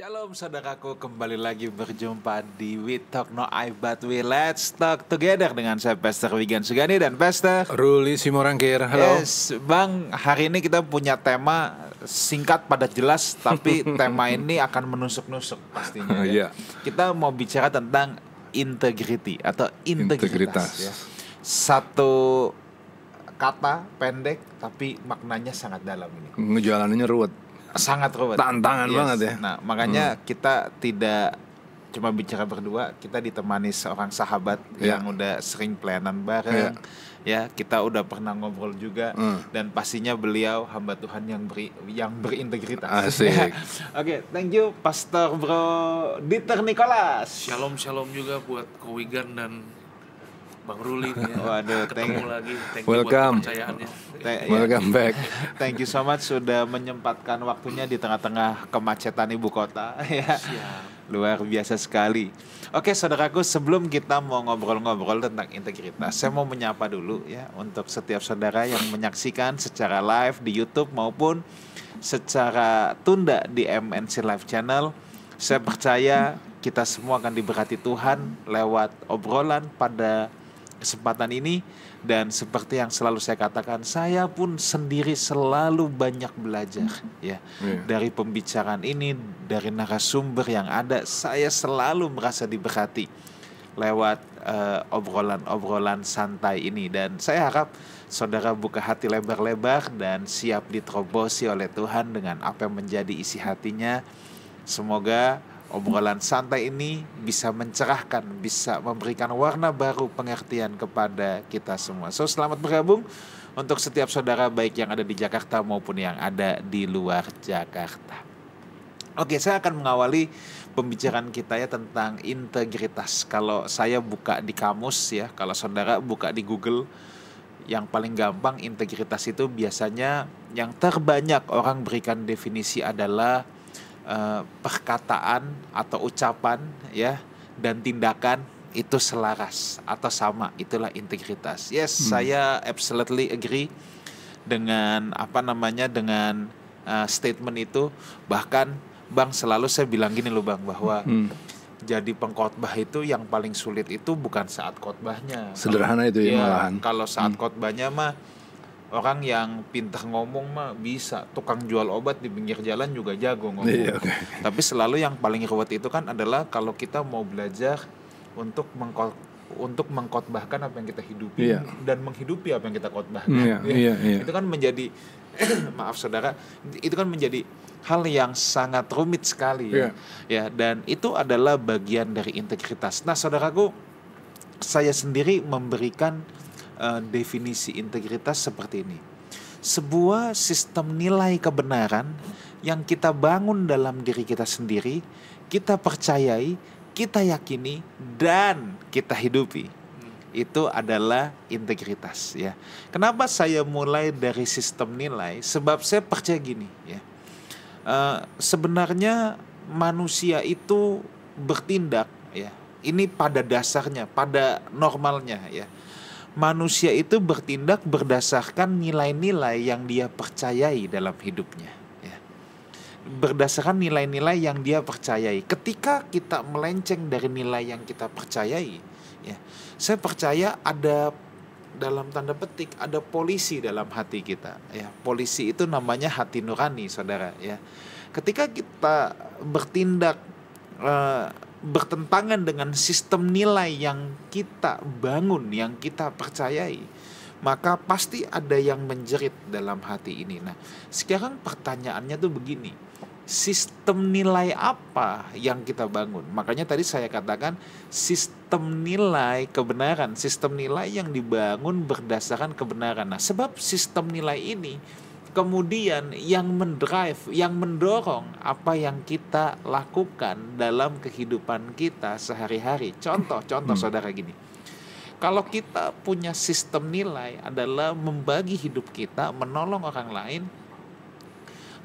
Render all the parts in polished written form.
Shalom saudaraku, kembali lagi berjumpa di We Talk No I But We Let's Talk Together dengan saya Pastor Wigan Sugani dan Pastor Ruli Simorangkir. Halo. Yes, Bang, hari ini kita punya tema singkat padat jelas, tapi tema ini akan menusuk-nusuk pastinya ya. Kita mau bicara tentang integrity atau integritas. Ya. Satu kata pendek tapi maknanya sangat dalam ini. Ngejalaninnya ruwet. Sangat ruwet. Tantangan banget ya. Nah, makanya kita tidak cuma bicara berdua, kita ditemani seorang sahabat yang udah sering pelayanan bareng. Ya, kita udah pernah ngobrol juga dan pastinya beliau hamba Tuhan yang berintegritas. Asik. Oke, thank you Pastor Bro Dieter Nicholas. Shalom juga buat Ko Wigan dan Bang Ruli ya. Waduh, ketemu lagi. Thank you Welcome. buat kepercayaannya. Welcome back. Thank you so much sudah menyempatkan waktunya di tengah-tengah kemacetan ibu kota ya. Siap. Luar biasa sekali. Oke, saudaraku, sebelum kita mau ngobrol-ngobrol tentang integritas, saya mau menyapa dulu ya untuk setiap saudara yang menyaksikan secara live di YouTube maupun secara tunda di MNC Live Channel. Saya percaya kita semua akan diberkati Tuhan lewat obrolan pada kesempatan ini. Dan seperti yang selalu saya katakan, saya pun sendiri selalu banyak belajar ya. Dari pembicaraan ini, dari narasumber yang ada, saya selalu merasa diberkati lewat obrolan-obrolan santai ini. Dan saya harap saudara buka hati lebar-lebar dan siap diterobosi oleh Tuhan dengan apa yang menjadi isi hatinya. Semoga obrolan santai ini bisa mencerahkan, bisa memberikan warna baru pengertian kepada kita semua. So, selamat bergabung untuk setiap saudara baik yang ada di Jakarta maupun yang ada di luar Jakarta. Oke, saya akan mengawali pembicaraan kita ya tentang integritas. Kalau saya buka di kamus ya, kalau saudara buka di Google, yang paling gampang integritas itu biasanya yang terbanyak orang berikan definisi adalah perkataan atau ucapan ya dan tindakan itu selaras atau sama, itulah integritas. Yes, saya absolutely agree dengan dengan statement itu. Bahkan Bang, selalu saya bilang gini loh Bang, bahwa jadi pengkhotbah itu yang paling sulit itu bukan saat khotbahnya. Sederhana itu ya malahan. Kalau saat khotbahnya mah orang yang pintar ngomong mah bisa, tukang jual obat di pinggir jalan juga jago ngomong. Tapi selalu yang paling ruwet itu kan adalah kalau kita mau belajar untuk mengkhotbahkan apa yang kita hidupi dan menghidupi apa yang kita khotbahkan. Itu kan menjadi maaf saudara, itu kan menjadi hal yang sangat rumit sekali ya. Ya, dan itu adalah bagian dari integritas. Nah, saudaraku, saya sendiri memberikan definisi integritas seperti ini. Sebuah sistem nilai kebenaran yang kita bangun dalam diri kita sendiri, kita percayai, kita yakini, dan kita hidupi. Itu adalah integritas ya. Kenapa saya mulai dari sistem nilai? Sebab saya percaya gini ya. Sebenarnya manusia itu bertindak ya. Ini pada dasarnya, pada normalnya ya. Manusia itu bertindak berdasarkan nilai-nilai yang dia percayai dalam hidupnya ya. Berdasarkan nilai-nilai yang dia percayai. Ketika kita melenceng dari nilai yang kita percayai ya, saya percaya ada, dalam tanda petik, ada polisi dalam hati kita ya. Polisi itu namanya hati nurani saudara ya. Ketika kita bertindak bertentangan dengan sistem nilai yang kita bangun, yang kita percayai, maka pasti ada yang menjerit dalam hati ini. Nah, sekarang pertanyaannya tuh begini, sistem nilai apa yang kita bangun? Makanya tadi saya katakan sistem nilai kebenaran, sistem nilai yang dibangun berdasarkan kebenaran. Nah, sebab sistem nilai ini kemudian yang mendrive, yang mendorong apa yang kita lakukan dalam kehidupan kita sehari-hari. Contoh saudara gini. Kalau kita punya sistem nilai adalah membagi hidup kita, menolong orang lain,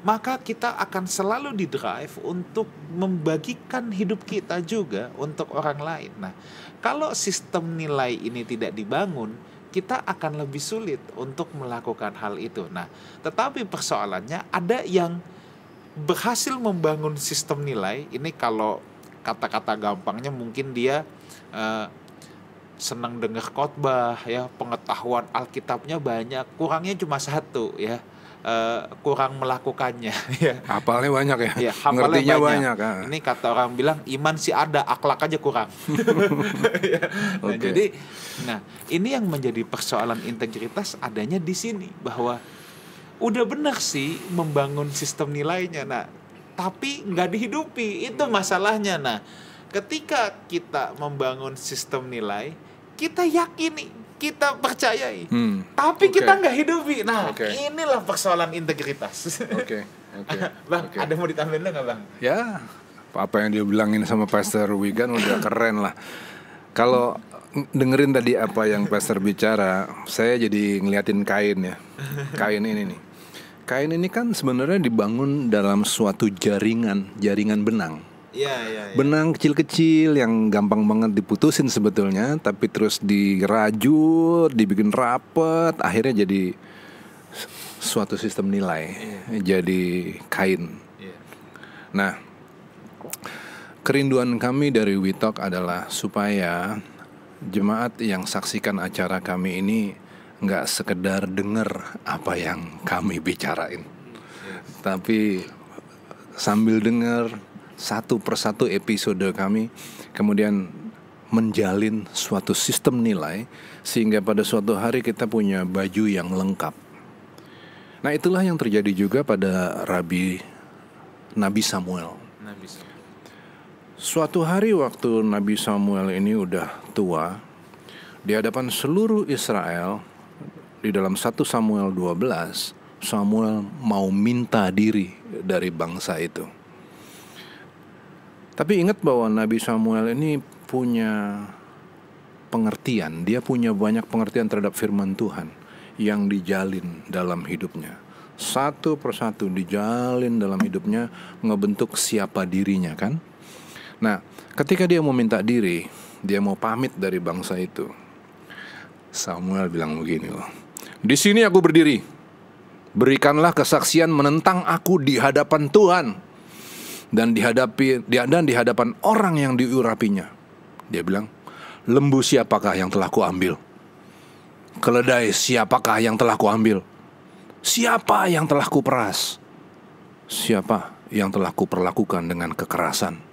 maka kita akan selalu didrive untuk membagikan hidup kita juga untuk orang lain. Nah, kalau sistem nilai ini tidak dibangun, kita akan lebih sulit untuk melakukan hal itu. Nah, tetapi persoalannya ada yang berhasil membangun sistem nilai. Ini kalau kata-kata gampangnya mungkin dia senang dengar khotbah ya, pengetahuan Alkitabnya banyak, kurangnya cuma satu ya, kurang melakukannya ya. Hafalnya banyak ya, Ya, hafalnya ngertinya banyak. Ini kata orang bilang iman sih ada, akhlak aja kurang. Ya. Nah, Oke. jadi, ini yang menjadi persoalan integritas adanya di sini, bahwa udah benar sih membangun sistem nilainya, tapi nggak dihidupi, itu masalahnya. Nah, ketika kita membangun sistem nilai, kita yakini, kita percayai, tapi Oke. kita nggak hidupi. Nah, Oke. inilah persoalan integritas. Oke. Bang, Oke. ada mau ditambahin lo nggak, Bang? Ya, apa yang dia bilangin sama Pastor Wigan udah keren lah. Kalau dengerin tadi apa yang Pastor bicara, saya jadi ngeliatin kain ya. Kain ini nih. Kain ini kan sebenarnya dibangun dalam suatu jaringan benang. Iya. Benang kecil-kecil yang gampang banget diputusin sebetulnya, tapi terus dirajut, dibikin rapet, akhirnya jadi suatu sistem nilai, jadi kain. Iya. Nah, kerinduan kami dari We Talk adalah supaya jemaat yang saksikan acara kami ini nggak sekedar dengar apa yang kami bicarain, tapi sambil dengar satu persatu episode kami, kemudian menjalin suatu sistem nilai sehingga pada suatu hari kita punya baju yang lengkap. Nah, itulah yang terjadi juga pada Nabi Samuel. Suatu hari waktu Nabi Samuel ini udah tua, di hadapan seluruh Israel, di dalam 1 Samuel 12, Samuel mau minta diri dari bangsa itu. Tapi ingat bahwa Nabi Samuel ini punya pengertian, dia punya banyak pengertian terhadap firman Tuhan yang dijalin dalam hidupnya. Satu persatu dijalin dalam hidupnya, ngebentuk siapa dirinya kan. Nah, ketika dia mau minta diri, dia mau pamit dari bangsa itu, Samuel bilang begini loh, "Di sini aku berdiri, berikanlah kesaksian menentang aku di hadapan Tuhan dan di hadapan orang yang diurapinya." Dia bilang, "Lembu siapakah yang telah kuambil? Keledai siapakah yang telah kuambil? Siapa yang telah kuperas? Siapa yang telah kuperlakukan dengan kekerasan?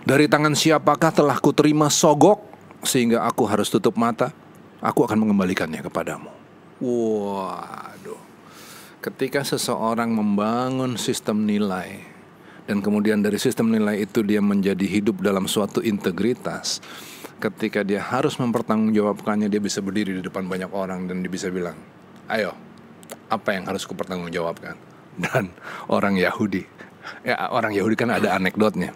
Dari tangan siapakah telah kuterima sogok sehingga aku harus tutup mata? Aku akan mengembalikannya kepadamu." Waduh. Ketika seseorang membangun sistem nilai, dan kemudian dari sistem nilai itu dia menjadi hidup dalam suatu integritas, ketika dia harus mempertanggungjawabkannya, dia bisa berdiri di depan banyak orang dan dia bisa bilang, "Ayo, apa yang harus kupertanggungjawabkan?" Dan orang Yahudi kan ada anekdotnya.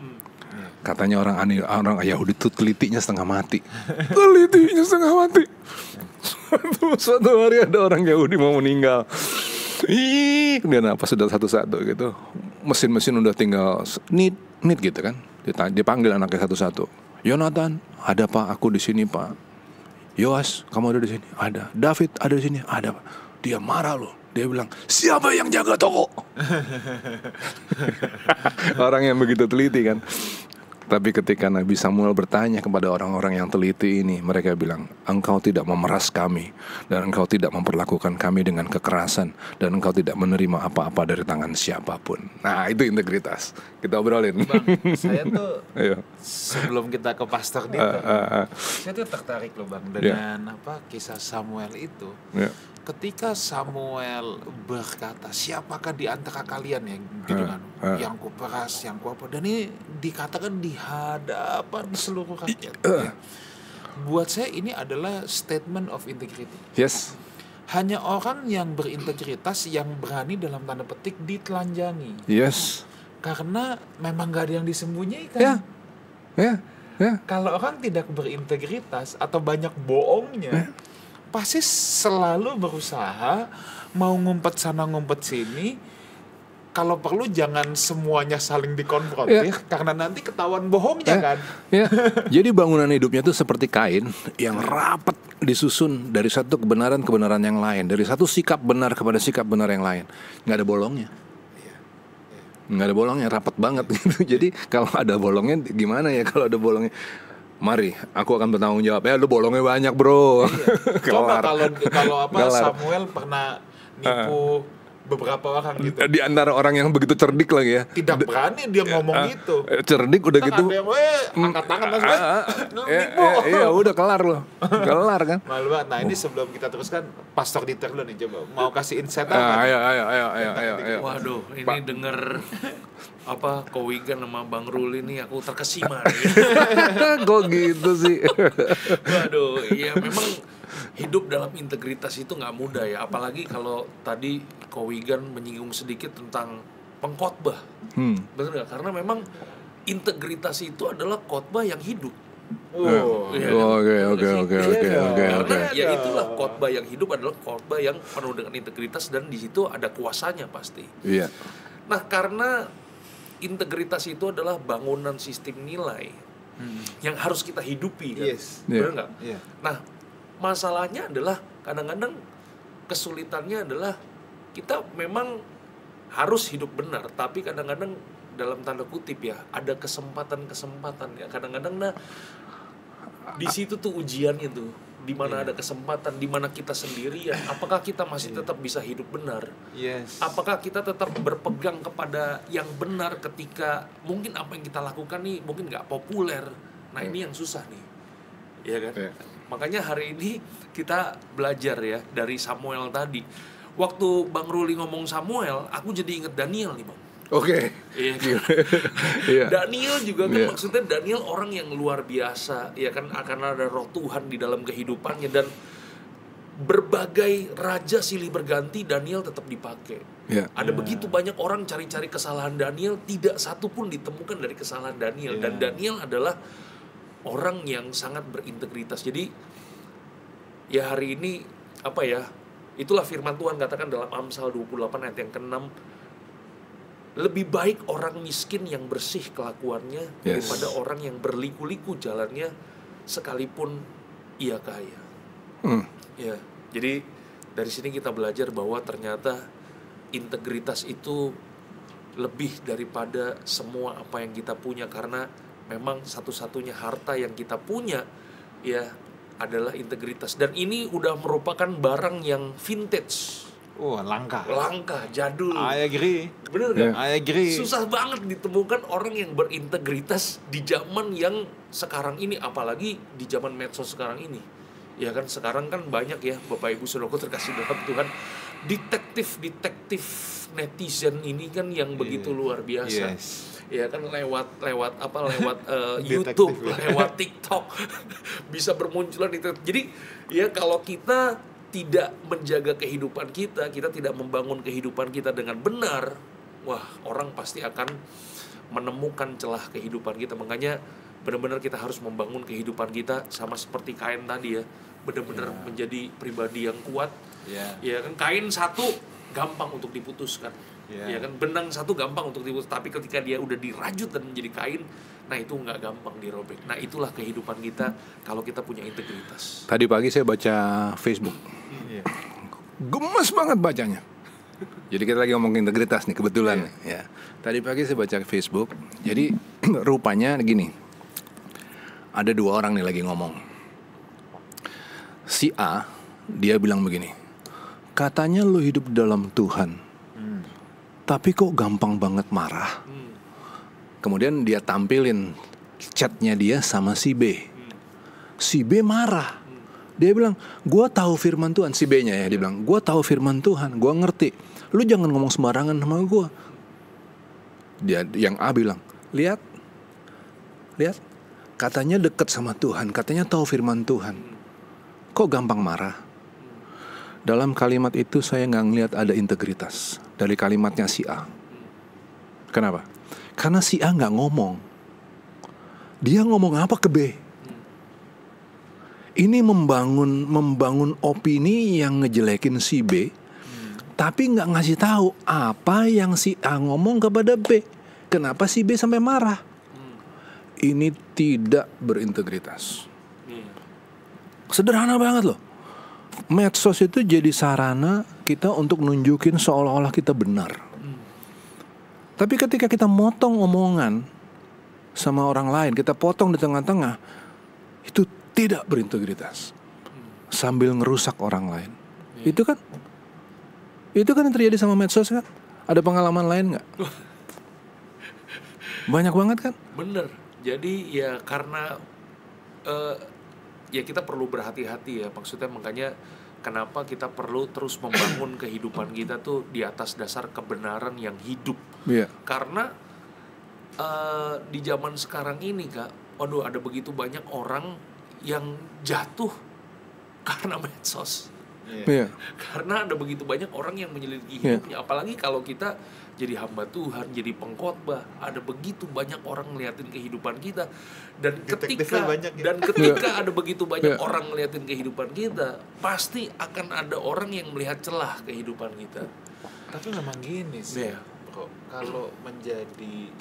Katanya orang Yahudi itu telitinya setengah mati. Telitinya setengah mati. Suatu hari ada orang Yahudi mau meninggal. Dia napas sudah satu-satu gitu. Mesin-mesin udah tinggal nit gitu kan. Dia panggil anaknya satu-satu. "Yonatan, ada Pak, aku di sini Pak. Yoas, kamu ada di sini?" "Ada." "David, ada di sini?" "Ada Pak." Dia marah loh. Dia bilang, "Siapa yang jaga toko?" Orang yang begitu teliti kan. Tapi ketika Nabi Samuel bertanya kepada orang-orang yang teliti ini, mereka bilang, "Engkau tidak memeras kami, dan engkau tidak memperlakukan kami dengan kekerasan, dan engkau tidak menerima apa-apa dari tangan siapapun." Nah, itu integritas. Kita obrolin. Bang, saya tuh Ayo. sebelum kita ke Pastor Dito, saya tuh tertarik loh Bang dengan kisah Samuel itu. Ya. Ketika Samuel berkata, "Siapakah di antara kalian yang gitu kan, yang kuperas, yang kuapa?" Dan ini dikatakan di hadapan seluruh rakyat. Ya. Buat saya ini adalah statement of integrity. Yes. Hanya orang yang berintegritas yang berani dalam tanda petik ditelanjangi. Yes. Karena memang gak ada yang disembunyikan. Ya. Kalau orang tidak berintegritas atau banyak bohongnya, pasti selalu berusaha mau ngumpet sana ngumpet sini. Kalau perlu jangan semuanya saling dikonfrontir, karena nanti ketahuan bohongnya kan. Ya. Jadi bangunan hidupnya itu seperti kain yang rapat disusun dari satu kebenaran yang lain, dari satu sikap benar kepada sikap benar yang lain. Nggak ada bolongnya. nggak ada bolongnya, rapat banget gitu. Jadi kalau ada bolongnya gimana ya? Kalau ada bolongnya, mari aku akan bertanggung jawab. Ya lu bolongnya banyak bro. Coba Kelar. kalau apa Kelar. Samuel pernah nipu beberapa orang gitu. Di antara orang yang begitu cerdik lagi ya. Tidak berani dia ngomong gitu. Cerdik udah Kan gitu. ada yang angkat tangan langsung. Lu nipu. Iya udah kelar loh. Kelar kan. Malu banget. Nah ini sebelum kita teruskan, Pastor Dieter dulu nih, coba mau kasih insight Ah, apa? ayo. Waduh, ini denger apa Kowigan sama Bang Ruli nih aku terkesima nih. Kok gitu sih? Waduh, ya memang hidup dalam integritas itu nggak mudah ya, apalagi kalau tadi Kowigan menyinggung sedikit tentang pengkhotbah. Benar nggak? Karena memang integritas itu adalah khotbah yang hidup. Iya kan? Oke. Karena ya itulah khotbah yang hidup adalah khotbah yang penuh dengan integritas dan di situ ada kuasanya pasti. Iya. Nah, karena integritas itu adalah bangunan sistem nilai yang harus kita hidupi, kan? Yes. Benar nggak? Iya. Nah, masalahnya adalah kadang-kadang kesulitannya adalah kita memang harus hidup benar, tapi kadang-kadang dalam tanda kutip ya ada kesempatan ya kadang-kadang. Nah, di situ tuh ujiannya tuh, di mana ada kesempatan, di mana kita sendirian, apakah kita masih tetap bisa hidup benar? Yes. Apakah kita tetap berpegang kepada yang benar ketika mungkin apa yang kita lakukan nih mungkin nggak populer? Nah ini yang susah nih, ya kan? Makanya hari ini kita belajar ya dari Samuel tadi. Waktu Bang Ruli ngomong Samuel, aku jadi inget Daniel nih Bang. Oke. Iya kan? Daniel juga kan maksudnya Daniel orang yang luar biasa, ya kan, akan ada roh Tuhan di dalam kehidupannya dan berbagai raja silih berganti Daniel tetap dipakai. Ada begitu banyak orang cari-cari kesalahan Daniel, tidak satu pun ditemukan dari kesalahan Daniel. Dan Daniel adalah orang yang sangat berintegritas. Jadi ya hari ini apa ya? Itulah firman Tuhan katakan dalam Amsal 28 ayat yang ke-6. Lebih baik orang miskin yang bersih kelakuannya daripada orang yang berliku-liku jalannya sekalipun ia kaya. Ya, jadi dari sini kita belajar bahwa ternyata integritas itu lebih daripada semua apa yang kita punya, karena memang satu-satunya harta yang kita punya ya adalah integritas, dan ini udah merupakan barang yang vintage. Langka, jadul. I agree. Bener gak? I agree. Susah banget ditemukan orang yang berintegritas di zaman yang sekarang ini, apalagi di zaman medsos sekarang ini. Ya kan, sekarang kan banyak ya Bapak Ibu Saudaraku terkasih dalam Tuhan, detektif netizen ini kan yang begitu luar biasa. Ya kan, lewat YouTube, lewat TikTok bisa bermunculan itu. Jadi ya kalau kita tidak menjaga kehidupan kita tidak membangun kehidupan kita dengan benar, wah orang pasti akan menemukan celah kehidupan kita. Makanya benar-benar kita harus membangun kehidupan kita sama seperti Kain tadi ya, benar-benar menjadi pribadi yang kuat. Ya kan, Kain satu gampang untuk diputuskan. Ya kan, benang satu gampang untuk diputus, tapi ketika dia udah dirajut dan menjadi kain, nah itu nggak gampang dirobek. Nah itulah kehidupan kita kalau kita punya integritas. Tadi pagi saya baca Facebook, gemes banget bacanya. Jadi kita lagi ngomong integritas nih kebetulan. Ya. Tadi pagi saya baca Facebook, jadi rupanya gini, ada dua orang nih lagi ngomong. Si A, dia bilang begini, katanya lu hidup dalam Tuhan, tapi kok gampang banget marah. Kemudian dia tampilin chatnya dia sama si B. Si B marah. Dia bilang, gua tahu firman Tuhan. Si B-nya ya, dia bilang, gua tahu firman Tuhan, gua ngerti. Lu jangan ngomong sembarangan sama gua. Dia, yang A bilang, lihat, katanya deket sama Tuhan, katanya tahu firman Tuhan, kok gampang marah. Dalam kalimat itu saya nggak ngelihat ada integritas dari kalimatnya si A. Kenapa? Karena si A nggak ngomong. Dia ngomong apa ke B? Ini membangun opini yang ngejelekin si B, tapi nggak ngasih tahu apa yang si A ngomong kepada B. Kenapa si B sampai marah? Ini tidak berintegritas. Sederhana banget loh. Medsos itu jadi sarana kita untuk nunjukin seolah-olah kita benar. Tapi ketika kita motong omongan sama orang lain, kita potong di tengah-tengah, itu tidak berintegritas. Sambil ngerusak orang lain. Itu kan yang terjadi sama medsos kan? Ada pengalaman lain nggak? Banyak banget kan? Bener. Jadi ya karena ya kita perlu berhati-hati ya. Maksudnya makanya kenapa kita perlu terus membangun kehidupan kita tuh di atas dasar kebenaran yang hidup. Iya. Karena di zaman sekarang ini Kak, waduh ada begitu banyak orang yang jatuh karena medsos. Iya. Karena ada begitu banyak orang yang menyelidiki hidupnya. Apalagi kalau kita jadi hamba Tuhan, jadi pengkhotbah, ada begitu banyak orang ngeliatin kehidupan kita. Dan ketika ada begitu banyak orang ngeliatin kehidupan kita, pasti akan ada orang yang melihat celah kehidupan kita. Tapi memang gini sih, bro, kalau menjadi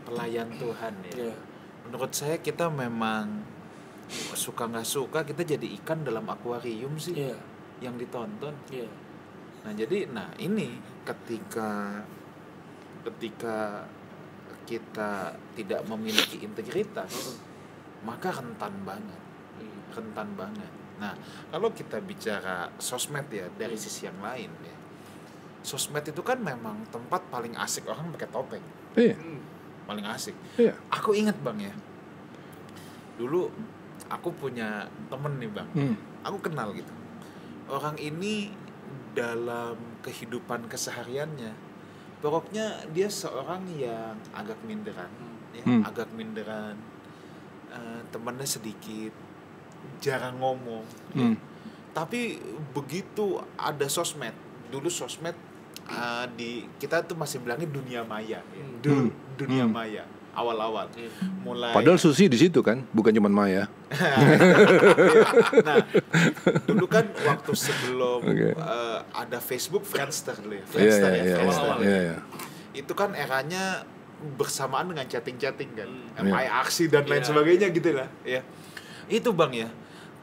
pelayan Tuhan ya, menurut saya kita memang suka nggak suka kita jadi ikan dalam akuarium sih yang ditonton. Nah jadi ini ketika kita tidak memiliki integritas, maka rentan banget. Nah kalau kita bicara sosmed ya dari sisi yang lain ya, sosmed itu kan memang tempat paling asik orang pakai topeng. Paling asik. Aku ingat Bang ya, dulu aku punya temen nih Bang, aku kenal gitu. Orang ini dalam kehidupan kesehariannya, pokoknya dia seorang yang agak minderan, temannya sedikit, jarang ngomong. Tapi begitu ada sosmed, dulu sosmed kita tuh masih bilangnya dunia maya, dunia maya. Awal-awal, mulai. Padahal Susi di situ kan, bukan cuma Maya. Nah, dulu kan waktu sebelum ada Facebook, Friendster dulu ya. Itu kan eranya bersamaan dengan chatting-chatting kan, MI aksi dan lain sebagainya gitu lah. Ya, itu Bang ya,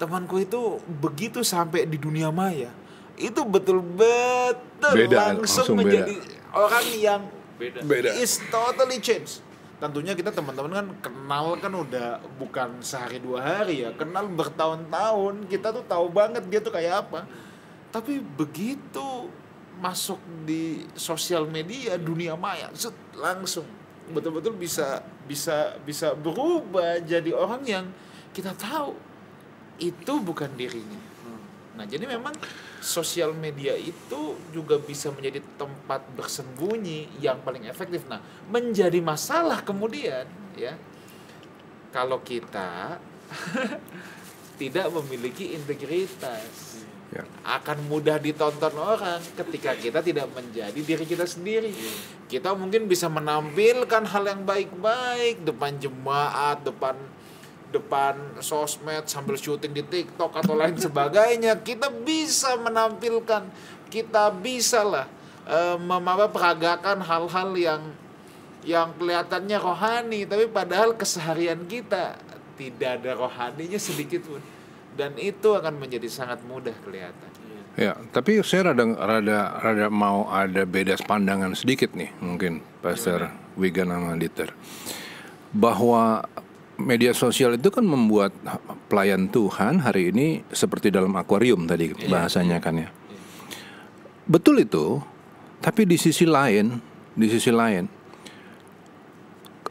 temanku itu begitu sampai di dunia maya, itu betul-betul langsung menjadi orang yang beda. Is totally changed. Tentunya kita teman-teman kan kenal kan udah bukan sehari dua hari ya, kenal bertahun-tahun, kita tuh tahu banget dia tuh kayak apa. Tapi begitu masuk di sosial media dunia maya, langsung betul-betul bisa berubah jadi orang yang kita tahu itu bukan dirinya. Nah, jadi memang sosial media itu juga bisa menjadi tempat bersembunyi yang paling efektif. Nah, menjadi masalah kemudian ya kalau kita tidak memiliki integritas. Akan mudah ditonton orang ketika kita tidak menjadi diri kita sendiri. Kita mungkin bisa menampilkan hal yang baik-baik depan jemaat, depan sosmed sambil syuting di TikTok atau lain sebagainya. Kita bisa menampilkan, kita bisa lah peragakan hal-hal yang kelihatannya rohani, tapi padahal keseharian kita tidak ada rohaninya sedikit pun, dan itu akan menjadi sangat mudah kelihatan. Ya, tapi saya rada mau ada beda pandangan sedikit nih, mungkin Pastor Wigan sama Dieter, bahwa media sosial itu kan membuat pelayan Tuhan hari ini seperti dalam akuarium tadi bahasanya kan ya. Betul itu, tapi di sisi lain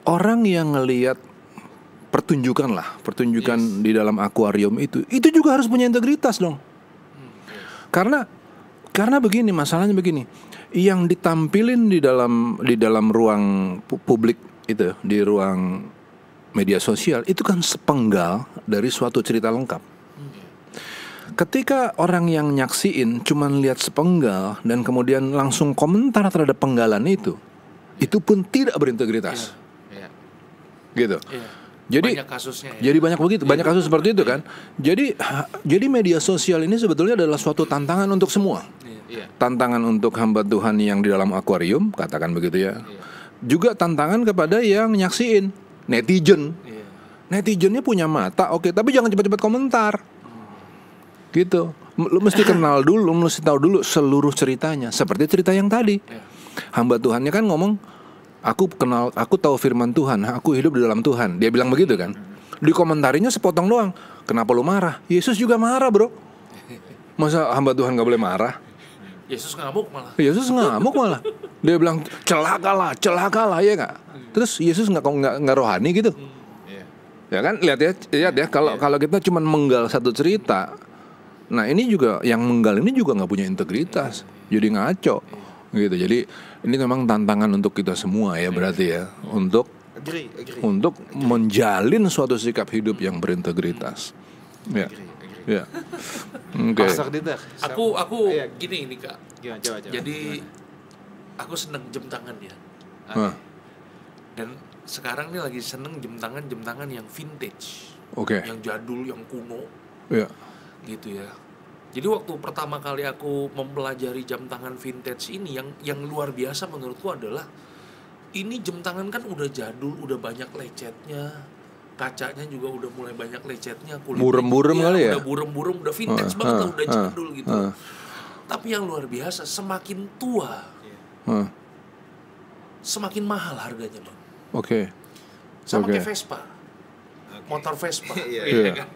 orang yang ngelihat pertunjukan di dalam akuarium itu juga harus punya integritas dong. Karena begini, masalahnya begini, yang ditampilin di dalam ruang publik itu, di ruang media sosial itu kan sepenggal dari suatu cerita lengkap. Ketika orang yang nyaksiin cuman lihat sepenggal dan kemudian langsung komentar terhadap penggalan itu pun tidak berintegritas. Gitu. Jadi banyak kasusnya ya. Jadi banyak kasus seperti itu kan. Jadi media sosial ini sebetulnya adalah suatu tantangan untuk semua. Tantangan untuk hamba Tuhan yang di dalam akuarium, katakan begitu ya. Juga tantangan kepada yang nyaksiin. Netizennya punya mata, oke, tapi jangan cepat-cepat komentar. Gitu. Lu mesti kenal dulu, lu mesti tahu dulu seluruh ceritanya. Seperti cerita yang tadi. Hamba Tuhannya kan ngomong, aku tahu firman Tuhan, aku hidup di dalam Tuhan. Dia bilang begitu kan. Di komentarinya sepotong doang. Kenapa lu marah? Yesus juga marah, bro. Masa hamba Tuhan gak boleh marah? Yesus ngamuk malah. Dia bilang celakalah ya gak? Terus Yesus nggak rohani gitu. Ya kan, lihat ya kalau kita cuma menggal satu cerita. Nah ini juga yang menggal ini juga nggak punya integritas, jadi ngaco gitu. Jadi ini memang tantangan untuk kita semua ya, berarti ya, untuk menjalin suatu sikap hidup yang berintegritas. Ya. Pastor Dieter. Aku gini Kak. Coba. Jadi aku seneng jam tangan ya. Dan sekarang nih lagi seneng jam tangan yang vintage. Yang jadul, yang kuno. Gitu ya. Jadi waktu pertama kali aku mempelajari jam tangan vintage ini, yang luar biasa menurutku adalah ini jam tangan kan udah jadul, udah banyak lecetnya, kacanya juga udah mulai banyak lecetnya, kulitnya burem-burem kali ya, udah burem-burem, udah vintage banget lah, udah jadul gitu. Tapi yang luar biasa, semakin tua, semakin mahal harganya, Bang. Sama kayak Vespa. Motor Vespa. Kan?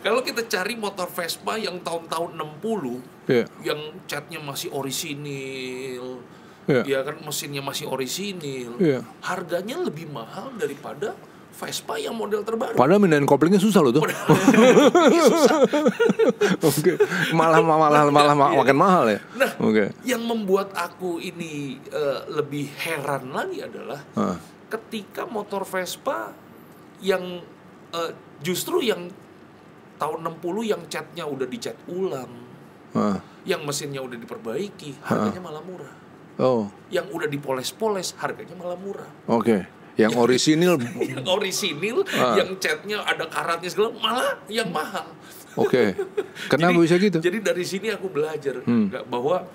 Kalau kita cari motor Vespa yang tahun-tahun 60, yang catnya masih orisinil, ya kan, mesinnya masih orisinil, harganya lebih mahal daripada Vespa yang model terbaru. Padahal mindahin koplingnya susah loh tuh. Malah makin mahal ya. Nah, yang membuat aku ini lebih heran lagi adalah ketika motor Vespa yang justru yang tahun 60 yang catnya udah dicat ulang, yang mesinnya udah diperbaiki, harganya malah murah. Yang udah dipoles-poles, harganya malah murah. Yang orisinil, yang catnya ada karatnya segala, malah yang mahal. Kenapa bisa gitu? Jadi dari sini aku belajar bahwa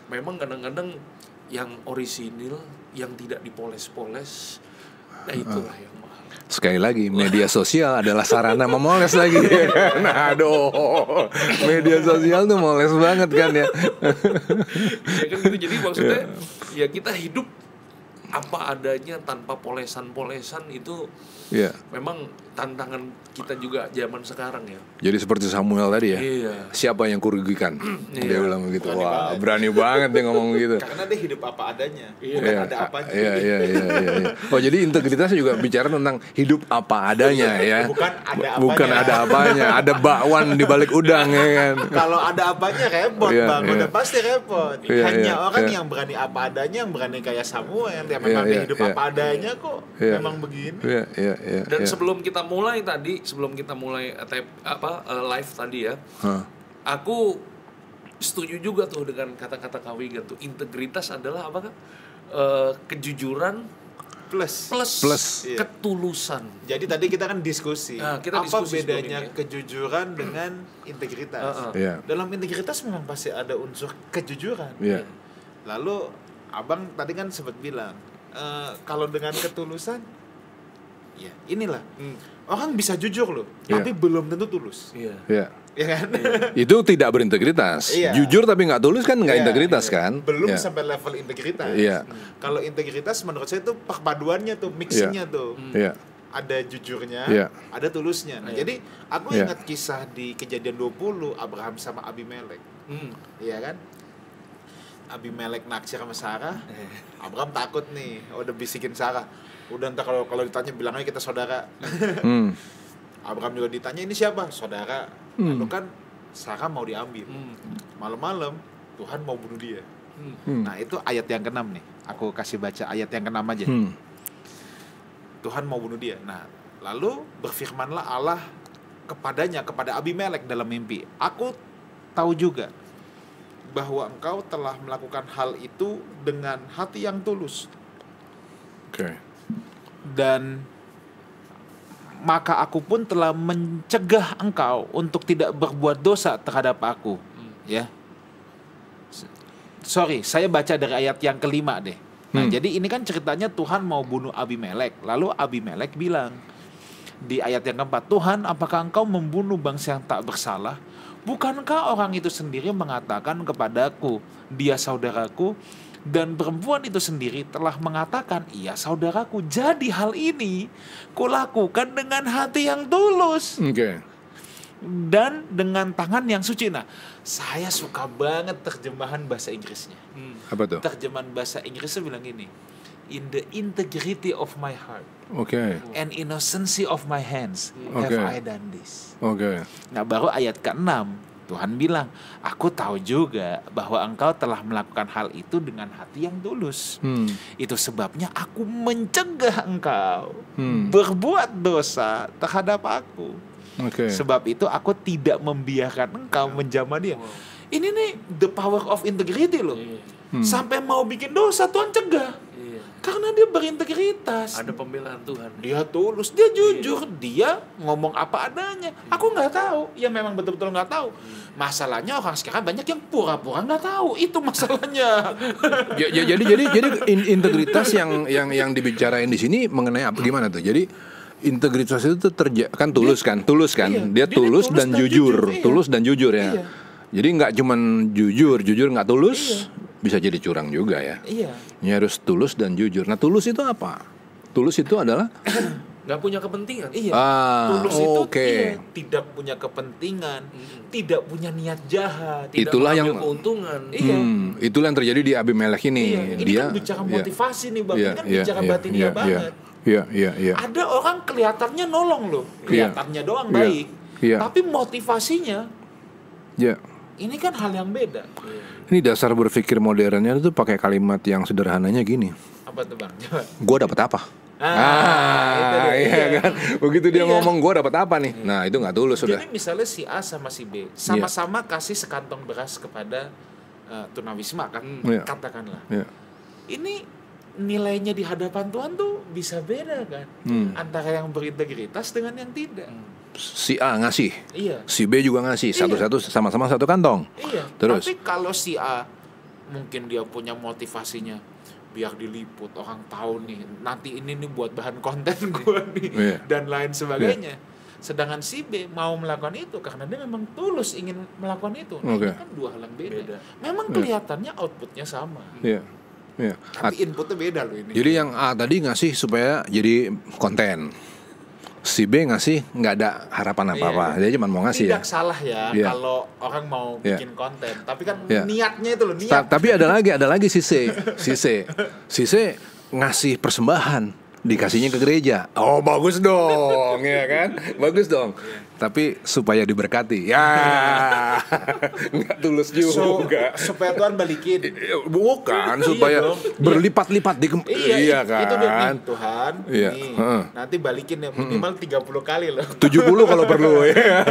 memang kadang-kadang yang orisinil, yang tidak dipoles-poles, nah itulah yang mahal. Sekali lagi, media sosial adalah sarana memoles lagi. Nah, aduh, media sosial tuh moles banget kan ya. Kan gitu. Jadi maksudnya ya kita hidup apa adanya tanpa polesan-polesan itu memang tantangan kita juga zaman sekarang ya. Jadi seperti Samuel tadi ya. Siapa yang kurugikan? Dia bilang begitu. Wah, berani banget dia ngomong gitu. Karena dia hidup apa adanya, bukan ada apanya. Oh, jadi integritas juga bicara tentang hidup apa adanya ya. Bukan ada apanya. Ada bakwan di balik udang ya kan. Kalau ada apanya repot, Bang. Udah pasti repot. Hanya orang yang berani apa adanya, yang berani kayak Samuel, yang memang dia hidup apa adanya kok. Memang begini. Dan sebelum kita mulai live tadi ya, aku setuju juga tuh dengan kata-kata Kak Wigan tuh, integritas adalah apa kan? Kejujuran plus ketulusan. Jadi tadi kita kan diskusi, apa bedanya ya? Kejujuran dengan integritas. Dalam integritas memang pasti ada unsur kejujuran. Lalu abang tadi kan sempat bilang, kalau dengan ketulusan, ya inilah orang bisa jujur loh, tapi belum tentu tulus. Ya kan? Itu tidak berintegritas. Jujur tapi nggak tulus kan nggak integritas kan? Belum sampai level integritas. Kalau integritas menurut saya itu perpaduannya tuh, mixingnya tuh. Ada jujurnya, ada tulusnya. Nah, jadi aku ingat kisah di Kejadian 20 Abraham sama Abimelek. Iya kan? Abimelek naksir sama Sarah. Abraham takut nih, udah bisikin Sarah. Udah ntar kalau ditanya bilang aja kita saudara. Abraham juga ditanya, ini siapa? Saudara. Lalu kan Sarah mau diambil. Malam-malam Tuhan mau bunuh dia. Nah itu ayat yang ke-6 nih. Aku kasih baca ayat yang ke-6 aja. Tuhan mau bunuh dia. Nah lalu berfirmanlah Allah kepadanya, kepada Abimelek dalam mimpi. Aku tahu juga bahwa engkau telah melakukan hal itu dengan hati yang tulus. Dan maka aku pun telah mencegah engkau untuk tidak berbuat dosa terhadap aku. Ya. Sorry, saya baca dari ayat yang ke-5 deh. Nah, jadi ini kan ceritanya Tuhan mau bunuh Abimelek. Lalu Abimelek bilang di ayat yang ke-4, Tuhan, apakah engkau membunuh bangsa yang tak bersalah? Bukankah orang itu sendiri mengatakan kepadaku, dia saudaraku, Dan perempuan itu sendiri telah mengatakan, iya saudaraku, jadi hal ini kulakukan dengan hati yang tulus. Dan dengan tangan yang suci. Nah, saya suka banget terjemahan bahasa Inggrisnya. Apa tuh? Terjemahan bahasa Inggrisnya bilang gini, in the integrity of my heart and innocency of my hands have I done this. Nah, baru ayat ke-6 Tuhan bilang, aku tahu juga bahwa engkau telah melakukan hal itu dengan hati yang tulus. Itu sebabnya aku mencegah engkau berbuat dosa terhadap aku. Sebab itu aku tidak membiarkan engkau menjamah dia. Ini nih the power of integrity loh. Sampai mau bikin dosa Tuhan cegah. Karena dia berintegritas. Ada pembelaan Tuhan. Dia tulus, dia jujur, dia ngomong apa adanya. Aku nggak tahu, ya memang betul-betul nggak tahu. Masalahnya orang sekarang banyak yang pura-pura nggak tahu, itu masalahnya. Jadi integritas yang dibicarain di sini mengenai apa, gimana tuh? Jadi integritas itu tuh kan tulus kan? Iya, dia tulus dan jujur, iya. Tulus dan jujur ya. Iya. Jadi nggak cuman jujur nggak tulus. Iya. Bisa jadi curang juga ya. Iya. Ini harus tulus dan jujur. Nah, tulus itu apa? Tulus itu adalah nggak punya kepentingan. Iya. Tulus itu tidak punya kepentingan, tidak punya niat jahat, tidak itulah mengambil keuntungan. Iya. Itulah yang terjadi di Abimelek ini. Iya. Ini dia kan bicara motivasi nih, Bang. Ini kan bicara batinnya banget. Iya. Ada orang kelihatannya nolong loh, kelihatannya doang baik, tapi motivasinya. Iya. Ini kan hal yang beda. Ini dasar berpikir modernnya itu pakai kalimat yang sederhananya gini. Apa tuh, Bang? Gue dapat apa? Itu iya kan. Begitu dia ngomong gue dapat apa nih? Nah, itu nggak tulus sudah. Jadi misalnya si A sama si B sama-sama kasih sekantong beras kepada tunawisma kan, katakanlah. Ini nilainya di hadapan Tuhan tuh bisa beda kan, antara yang berintegritas dengan yang tidak. Si A ngasih, si B juga ngasih, satu-satu sama-sama satu kantong. Iya. Terus. Tapi kalau si A mungkin dia punya motivasinya biar diliput, orang tahu nih, nanti ini nih buat bahan konten gue nih, dan lain sebagainya. Sedangkan si B mau melakukan itu karena dia memang tulus ingin melakukan itu. Nah, ini kan dua hal yang beda. Memang kelihatannya outputnya sama. Tapi inputnya beda loh ini. Jadi yang A tadi ngasih supaya jadi konten. Si B ngasih nggak ada harapan apa-apa, dia cuma mau ngasih. Tidak salah ya kalau orang mau bikin konten, tapi kan niatnya itu loh, niat. Tapi ada lagi si C ngasih persembahan, dikasihnya ke gereja. Oh bagus dong, ya kan? Bagus dong. Tapi supaya diberkati, ya nggak tulus juga. Supaya Tuhan balikin. Bukan, supaya berlipat-lipat iya kan? Itu dia nih, Tuhan. Iya. Nih, nanti balikin ya minimal 30 kali loh. 70 kalau perlu ya.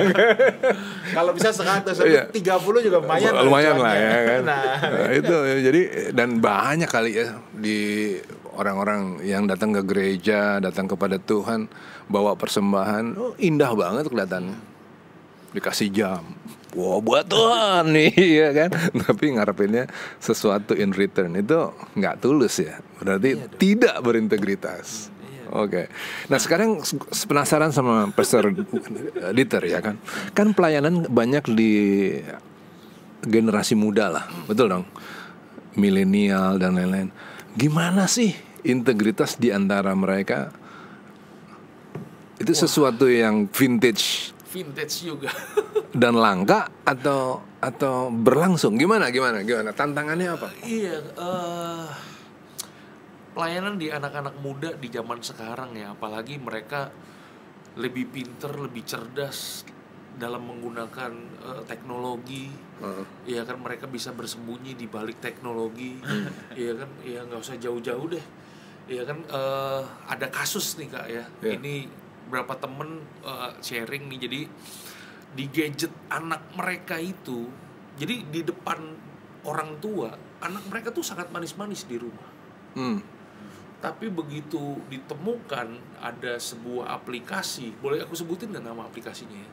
Kalau bisa 100, 30 juga lumayan lah ya kan. Nah, itu jadi dan banyak kali ya di orang-orang yang datang ke gereja, datang kepada Tuhan, bawa persembahan, indah banget kelihatannya. Dikasih jam, wow buat Tuhan nih, ya kan? Tapi ngarepinnya sesuatu in return itu nggak tulus ya, berarti tidak berintegritas. Oke. Nah sekarang penasaran sama Pastor Dieter ya kan? Kan pelayanan banyak di generasi muda lah, betul dong? Milenial dan lain-lain. Gimana sih integritas di antara mereka? Itu sesuatu yang vintage juga. Dan langka atau berlangsung? Gimana? Tantangannya apa? Pelayanan di anak-anak muda di zaman sekarang ya, apalagi mereka lebih pinter, lebih cerdas dalam menggunakan teknologi. Ya kan, mereka bisa bersembunyi di balik teknologi. Ya kan, ya nggak usah jauh-jauh deh. Ya kan, ada kasus nih Kak ya. Ini berapa temen sharing nih, jadi di gadget anak mereka itu, jadi di depan orang tua anak mereka tuh sangat manis-manis di rumah. Tapi begitu ditemukan ada sebuah aplikasi, boleh aku sebutin nggak nama aplikasinya ya?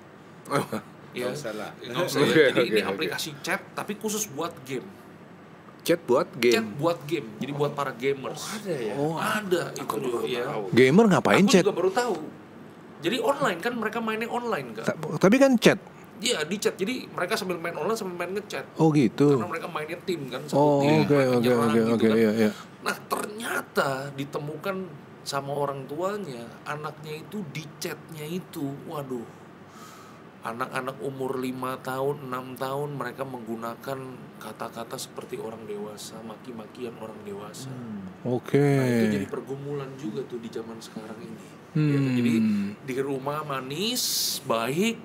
Nggak usah lah. Jadi ini aplikasi chat tapi khusus buat game. Chat buat game. Jadi buat para gamers. Ada ya? Ada itu ya. Gamer ngapain aku chat? Aku juga baru tahu. Jadi online kan, mereka mainnya online kan. Tapi kan chat. Iya, di chat. Jadi mereka sambil main online sambil main ngechat. Oh gitu. Karena mereka mainnya tim kan, satu tim. Oke. Iya. Nah, ternyata ditemukan sama orang tuanya, anaknya itu di chatnya itu, waduh. Anak-anak umur 5 tahun, 6 tahun mereka menggunakan kata-kata seperti orang dewasa, maki-makian orang dewasa. Oke. Nah, itu jadi pergumulan juga tuh di zaman sekarang ini. Ya, jadi di rumah manis, baik,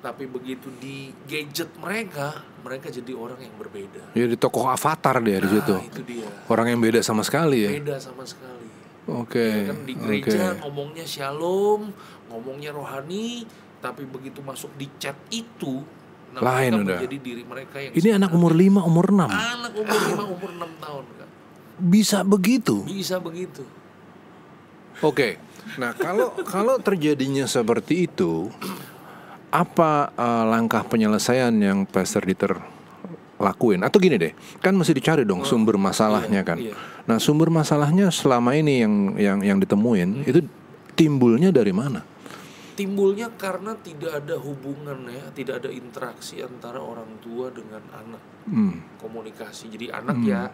tapi begitu di gadget mereka jadi orang yang berbeda. Jadi tokoh avatar dia di situ. Itu dia. Orang yang beda sama sekali ya. Beda sama sekali. Oke. Ya kan di gereja ngomongnya shalom, ngomongnya rohani, tapi begitu masuk di chat itu, lain udah. Menjadi diri mereka yang ini anak umur 5, umur 6. Anak umur 5, umur 6 tahun kan. Bisa begitu. Bisa begitu. Oke. Nah, kalau terjadinya seperti itu, apa langkah penyelesaian yang Pastor Dieter lakuin? Atau gini deh, kan mesti dicari dong sumber masalahnya kan. Iya. Nah, sumber masalahnya selama ini yang ditemuin itu timbulnya dari mana? Timbulnya karena tidak ada hubungan ya, tidak ada interaksi antara orang tua dengan anak. Komunikasi. Jadi anak ya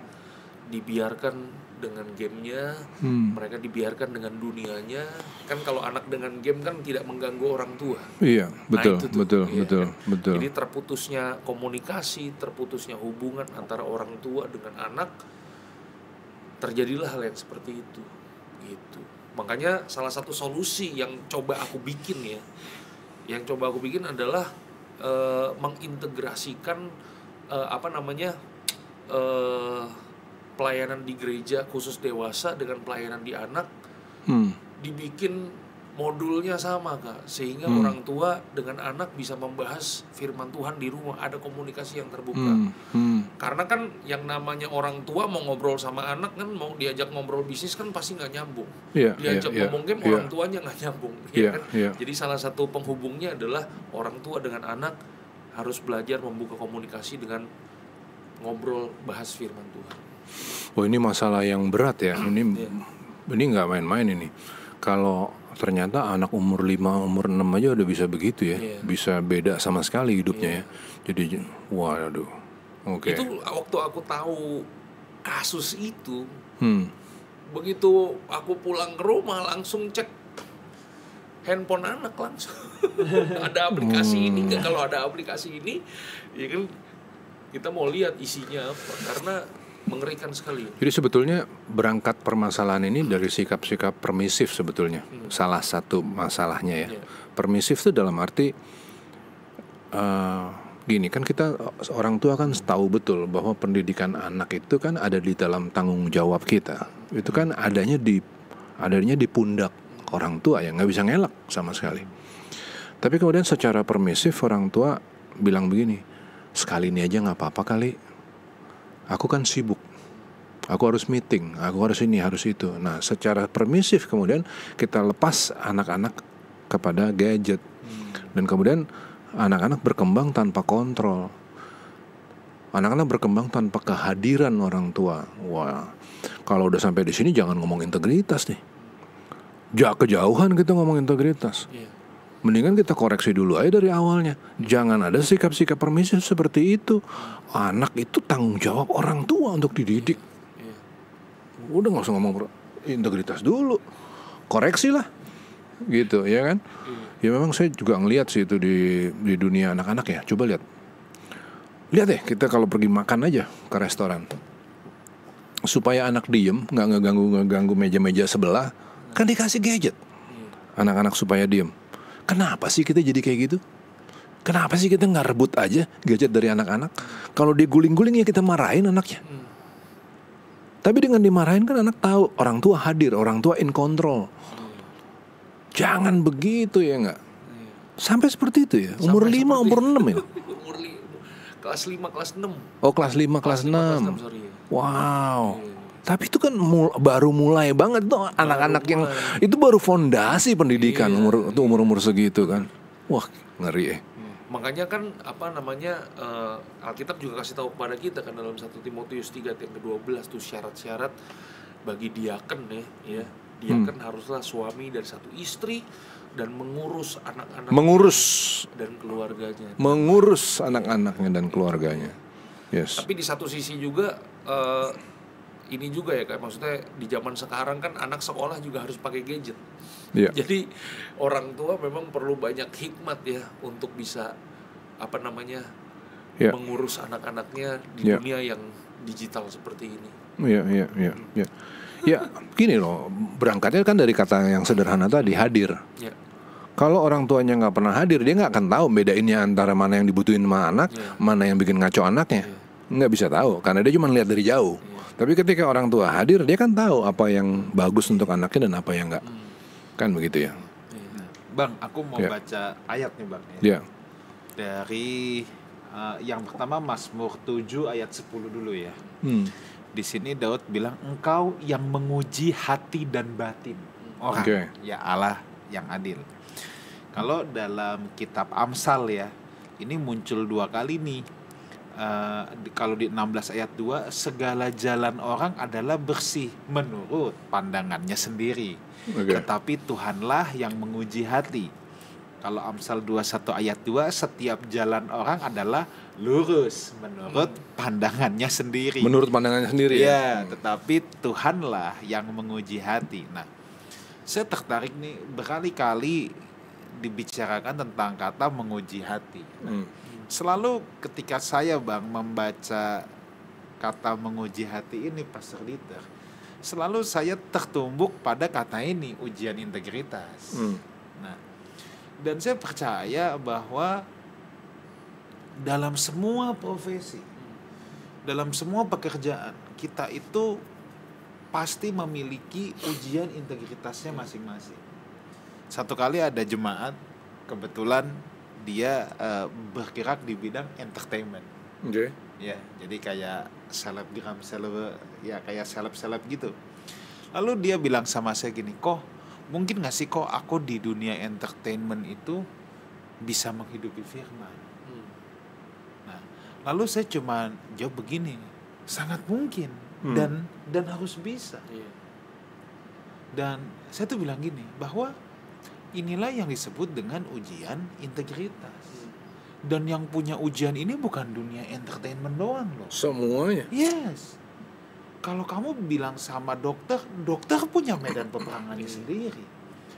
dibiarkan dengan gamenya, mereka dibiarkan dengan dunianya. Kan kalau anak dengan game kan tidak mengganggu orang tua. Iya, betul, nah, betul. Jadi terputusnya komunikasi, terputusnya hubungan antara orang tua dengan anak, terjadilah hal yang seperti itu. Gitu. Makanya salah satu solusi yang coba aku bikin adalah mengintegrasikan pelayanan di gereja khusus dewasa dengan pelayanan di anak, dibikin modulnya sama Kak, sehingga orang tua dengan anak bisa membahas firman Tuhan di rumah, ada komunikasi yang terbuka. Karena kan yang namanya orang tua mau ngobrol sama anak kan, mau diajak ngobrol bisnis kan pasti nggak nyambung. Diajak ngomong game orang tuanya nggak nyambung, kan? Jadi salah satu penghubungnya adalah orang tua dengan anak harus belajar membuka komunikasi dengan ngobrol bahas firman Tuhan. Oh, ini masalah yang berat ya. Ini nggak main-main ini. Kalau ternyata anak umur 5, umur 6 aja udah bisa begitu ya. Bisa beda sama sekali hidupnya ya. Jadi waduh. Oke. Itu waktu aku tahu kasus itu, begitu aku pulang ke rumah langsung cek handphone anak langsung. Ada aplikasi ini nggak? Kalau ada aplikasi ini, ya kan kita mau lihat isinya apa, karena mengerikan sekali. Jadi sebetulnya berangkat permasalahan ini dari sikap-sikap permisif sebetulnya. Salah satu masalahnya ya. Permisif itu dalam arti gini, kan kita orang tua kan tahu betul bahwa pendidikan anak itu kan ada di dalam tanggung jawab kita. Itu kan adanya di pundak orang tua, yang nggak bisa ngelak sama sekali. Tapi kemudian secara permisif orang tua bilang begini, sekali ini aja nggak apa-apa kali. Aku kan sibuk, aku harus meeting, aku harus ini, harus itu. Nah, secara permisif kemudian kita lepas anak-anak kepada gadget. Dan kemudian anak-anak berkembang tanpa kontrol. Anak-anak berkembang tanpa kehadiran orang tua. Wah, kalau udah sampai di sini jangan ngomong integritas nih. Kejauhan kita ngomong integritas. Mendingan kita koreksi dulu aja dari awalnya. Jangan ada sikap-sikap permisif seperti itu. Anak itu tanggung jawab orang tua untuk dididik. Udah gak usah ngomong integritas dulu, koreksi lah, gitu ya kan. Ya memang saya juga ngelihat sih itu di dunia anak-anak ya. Coba lihat deh, kita kalau pergi makan aja ke restoran, supaya anak diem, gak ngeganggu meja-meja sebelah, kan dikasih gadget anak-anak supaya diem. Kenapa sih kita jadi kayak gitu? Kenapa sih kita gak rebut aja gadget dari anak-anak? Kalau dia guling-guling ya kita marahin anaknya. Tapi dengan dimarahin kan anak tahu orang tua hadir, orang tua in control. Jangan begitu ya gak? Sampai seperti itu ya. Umur 5, umur 6 ya. Umur 5, kelas 5, kelas 6. Oh, kelas 5, kelas 6. Wow. Tapi itu kan baru mulai banget tuh anak-anak yang itu baru fondasi pendidikan umur segitu kan. Wah, ngeri ya. Makanya kan Alkitab juga kasih tahu kepada kita kan dalam 1 Timotius 3 ayat yang ke-12 tuh syarat-syarat bagi diaken ya. Dia kan haruslah suami dari satu istri dan mengurus anak-anak dan keluarganya. Mengurus anak-anaknya dan keluarganya. Yes. Tapi di satu sisi juga ini juga ya, kayak maksudnya di zaman sekarang kan anak sekolah juga harus pakai gadget. Yeah. Jadi orang tua memang perlu banyak hikmat ya untuk bisa mengurus anak-anaknya di dunia yang digital seperti ini. Iya. Ya, gini loh, berangkatnya kan dari kata yang sederhana tadi, hadir. Ya. Kalau orang tuanya nggak pernah hadir, dia nggak akan tahu bedainnya antara mana yang dibutuhin sama anak, mana yang bikin ngaco anaknya. Nggak bisa tahu, karena dia cuma lihat dari jauh. Tapi ketika orang tua hadir, dia kan tahu apa yang bagus untuk anaknya dan apa yang enggak. Kan begitu ya. Bang, aku mau baca ayat nih Bang. Ya. Dari yang pertama Mazmur 7 ayat 10 dulu ya. Di sini Daud bilang, engkau yang menguji hati dan batin orang, ya Allah yang adil. Kalau dalam kitab Amsal ya, ini muncul 2 kali nih. Kalau di 16 ayat 2, segala jalan orang adalah bersih menurut pandangannya sendiri, tetapi Tuhanlah yang menguji hati. Kalau Amsal 21 ayat 2, setiap jalan orang adalah lurus menurut pandangannya sendiri. Menurut pandangannya sendiri ya, tetapi Tuhanlah yang menguji hati. Nah, saya tertarik nih, berkali-kali dibicarakan tentang kata menguji hati. Selalu ketika saya Bang membaca kata menguji hati ini, Pastor Dieter, selalu saya tertumbuk pada kata ini, ujian integritas. Nah, dan saya percaya bahwa dalam semua profesi, dalam semua pekerjaan, kita itu pasti memiliki ujian integritasnya masing-masing. Satu kali ada jemaat, kebetulan dia bergerak di bidang entertainment. Ya, jadi kayak kayak seleb gitu. Lalu dia bilang sama saya gini, kok mungkin gak sih kok aku di dunia entertainment itu bisa menghidupi firman? Nah, lalu saya cuma jawab begini, sangat mungkin dan harus bisa. Dan saya tuh bilang gini, bahwa inilah yang disebut dengan ujian integritas. Dan yang punya ujian ini bukan dunia entertainment doang loh. Semuanya. Yes. Kalau kamu bilang sama dokter punya medan peperangannya sendiri.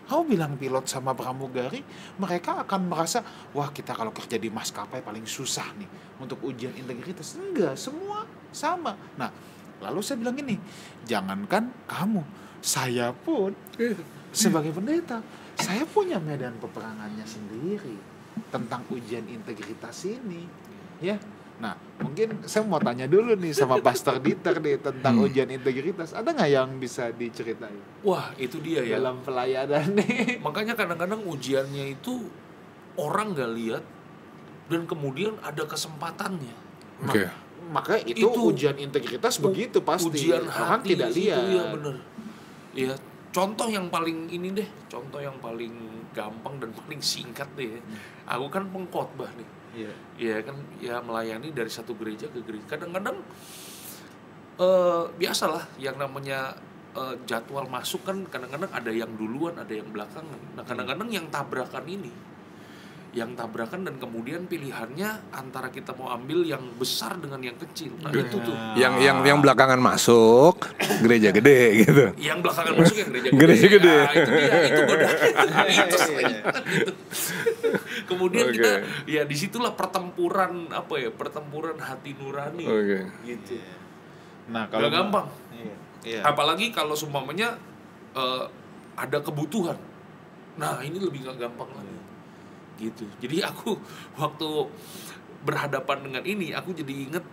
Kamu bilang pilot sama pramugari, mereka akan merasa, wah kita kalau kerja di maskapai paling susah nih untuk ujian integritas. Enggak, semua sama. Nah, lalu saya bilang gini, jangankan kamu, saya pun sebagai pendeta, saya punya medan peperangannya sendiri tentang ujian integritas ini, ya. Nah, mungkin saya mau tanya dulu nih sama Pastor Dieter nih tentang ujian integritas. Ada nggak yang bisa diceritain? Wah, itu dia ya. Dalam pelayanan nih. Makanya kadang-kadang ujiannya itu orang nggak lihat dan kemudian ada kesempatannya. Maka itu ujian integritas begitu pasti. Ujian orang hati tidak lihat. Iya benar. Ya, contoh yang paling ini deh, contoh yang paling gampang dan paling singkat deh. Aku kan pengkhotbah nih. Iya kan, ya melayani dari satu gereja ke gereja. Kadang-kadang biasalah yang namanya jadwal masuk kan kadang-kadang ada yang duluan, ada yang belakangan. Nah, kadang-kadang yang tabrakan ini, dan kemudian pilihannya antara kita mau ambil yang besar dengan yang kecil. Nah, itu tuh. Yang belakangan masuk gereja gede gitu. Yang belakangan masuk yang gereja gede. Nah, itu dia, itu godaan. Gitu. Kemudian kita ya disitulah pertempuran hati nurani. Gitu. Nah, kalau gak gampang. Iya. Apalagi kalau seumpamanya ada kebutuhan. Nah, ini lebih gak gampang lagi. Gitu. Jadi aku waktu berhadapan dengan ini, aku jadi inget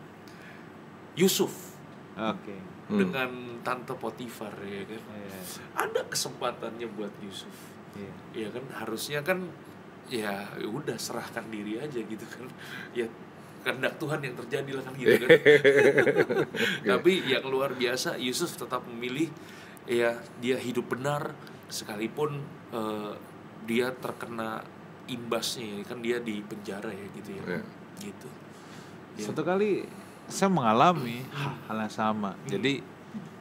Yusuf. Dengan Tante Potifar ya kan. Ada kesempatannya buat Yusuf. Ya kan, harusnya kan ya udah serahkan diri aja gitu kan. Ya kehendak Tuhan yang terjadi lah kan gitu kan. Tapi yang luar biasa, Yusuf tetap memilih ya dia hidup benar sekalipun dia terkena imbasnya, kan dia di penjara ya gitu ya. Gitu. Satu kali saya mengalami hal yang sama. Jadi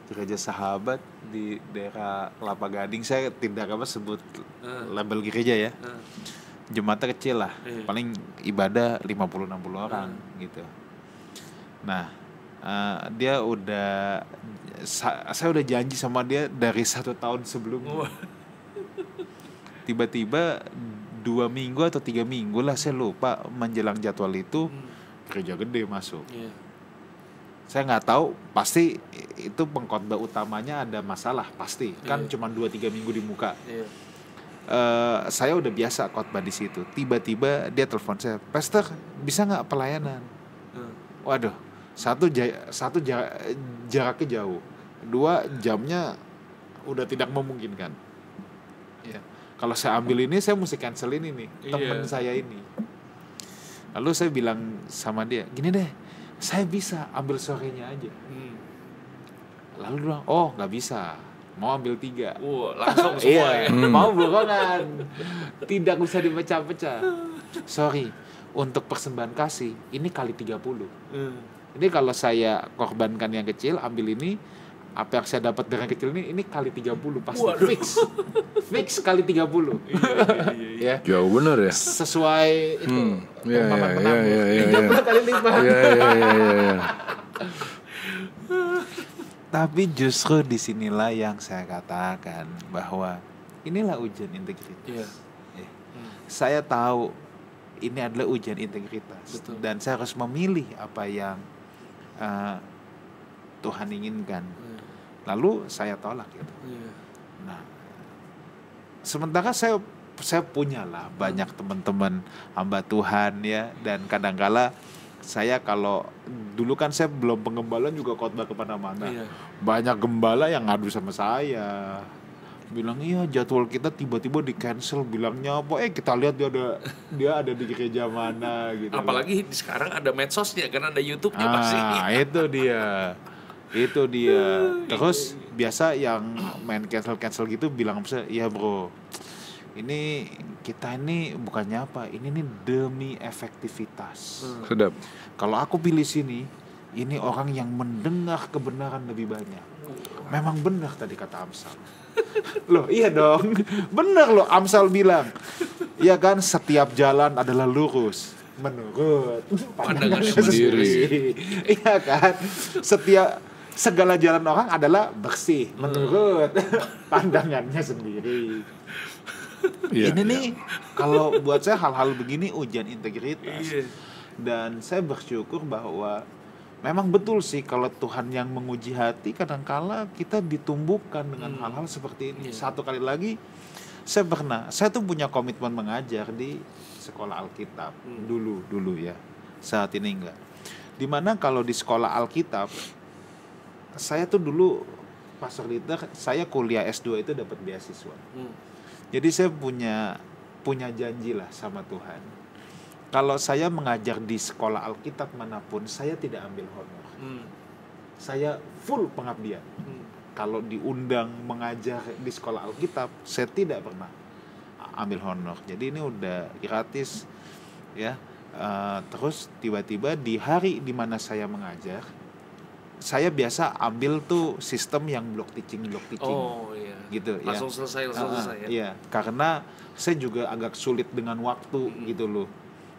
gereja sahabat di daerah Kelapa Gading. Saya tidak sebut label gereja ya. Jemaatnya kecil lah, paling ibadah 50-60 orang gitu. Nah, dia udah, saya udah janji sama dia dari 1 tahun sebelumnya. Tiba-tiba 2 minggu atau 3 minggu lah, saya lupa, menjelang jadwal itu gereja gede masuk. Saya nggak tahu, pasti itu pengkhotbah utamanya ada masalah pasti, kan cuma 2-3 minggu di muka. Saya udah biasa khotbah di situ. Tiba-tiba dia telepon saya, "Pastor, bisa nggak pelayanan?" Waduh, satu jaraknya jauh, 2 jamnya udah tidak memungkinkan. Ya, kalau saya ambil ini, saya mesti cancel ini nih, teman saya ini. Lalu saya bilang sama dia, "Gini deh, saya bisa ambil sorenya aja." Lalu dia bilang, "Oh nggak bisa, mau ambil 3." Langsung semua ya. Mau bohongan, tidak bisa dipecah-pecah. Sorry, untuk persembahan kasih ini kali 30. Ini kalau saya korbankan yang kecil, ambil ini, apa yang saya dapat dari yang kecil ini kali 30 pasti. Fix kali 30. Ya. Jauh bener ya. Sesuai itu. Iya. 30 kali lipat. Iya. Tapi justru disinilah yang saya katakan bahwa inilah ujian integritas. Saya tahu ini adalah ujian integritas. Betul. Dan saya harus memilih apa yang Tuhan inginkan. Lalu saya tolak gitu. Nah, sementara saya punya lah banyak teman-teman hamba Tuhan ya, dan kadang-kala saya kalau dulu kan saya belum pengembalaan juga khotbah kemana-mana. Banyak gembala yang ngadu sama saya, bilang iya jadwal kita tiba-tiba di cancel, bilangnya apa? Kita lihat dia ada di gereja mana gitu. Apalagi sekarang ada medsosnya kan, ada YouTube-nya pasti. Itu dia. Terus biasa yang main cancel gitu bilang saya, "Iya bro, ini kita ini bukannya apa, ini nih demi efektivitas." Sedap. Kalau aku pilih sini, ini orang yang mendengar kebenaran lebih banyak. Memang benar tadi kata Amsal. Loh iya dong, benar loh Amsal bilang. Iya kan, setiap jalan adalah lurus menurut pandangan sendiri. Iya kan, segala jalan orang adalah bersih menurut pandangannya sendiri. Ini nih kalau buat saya hal-hal begini ujian integritas. Dan saya bersyukur bahwa memang betul sih kalau Tuhan yang menguji hati, kadangkala kita ditumbuhkan dengan hal-hal seperti ini. Satu kali lagi, saya tuh punya komitmen mengajar di sekolah Alkitab dulu ya. Saat ini enggak. Dimana kalau di sekolah Alkitab, saya tuh dulu pastor leader, saya kuliah S2 itu dapat beasiswa. Jadi saya punya janji lah sama Tuhan. Kalau saya mengajar di sekolah Alkitab manapun, saya tidak ambil honor. Saya full pengabdian. Kalau diundang mengajar di sekolah Alkitab, saya tidak pernah ambil honor. Jadi ini udah gratis ya. Terus tiba-tiba di hari di mana saya mengajar, saya biasa ambil tuh sistem yang block teaching. Oh iya. Gitu langsung ya. selesai ya. Iya, karena saya juga agak sulit dengan waktu gitu loh.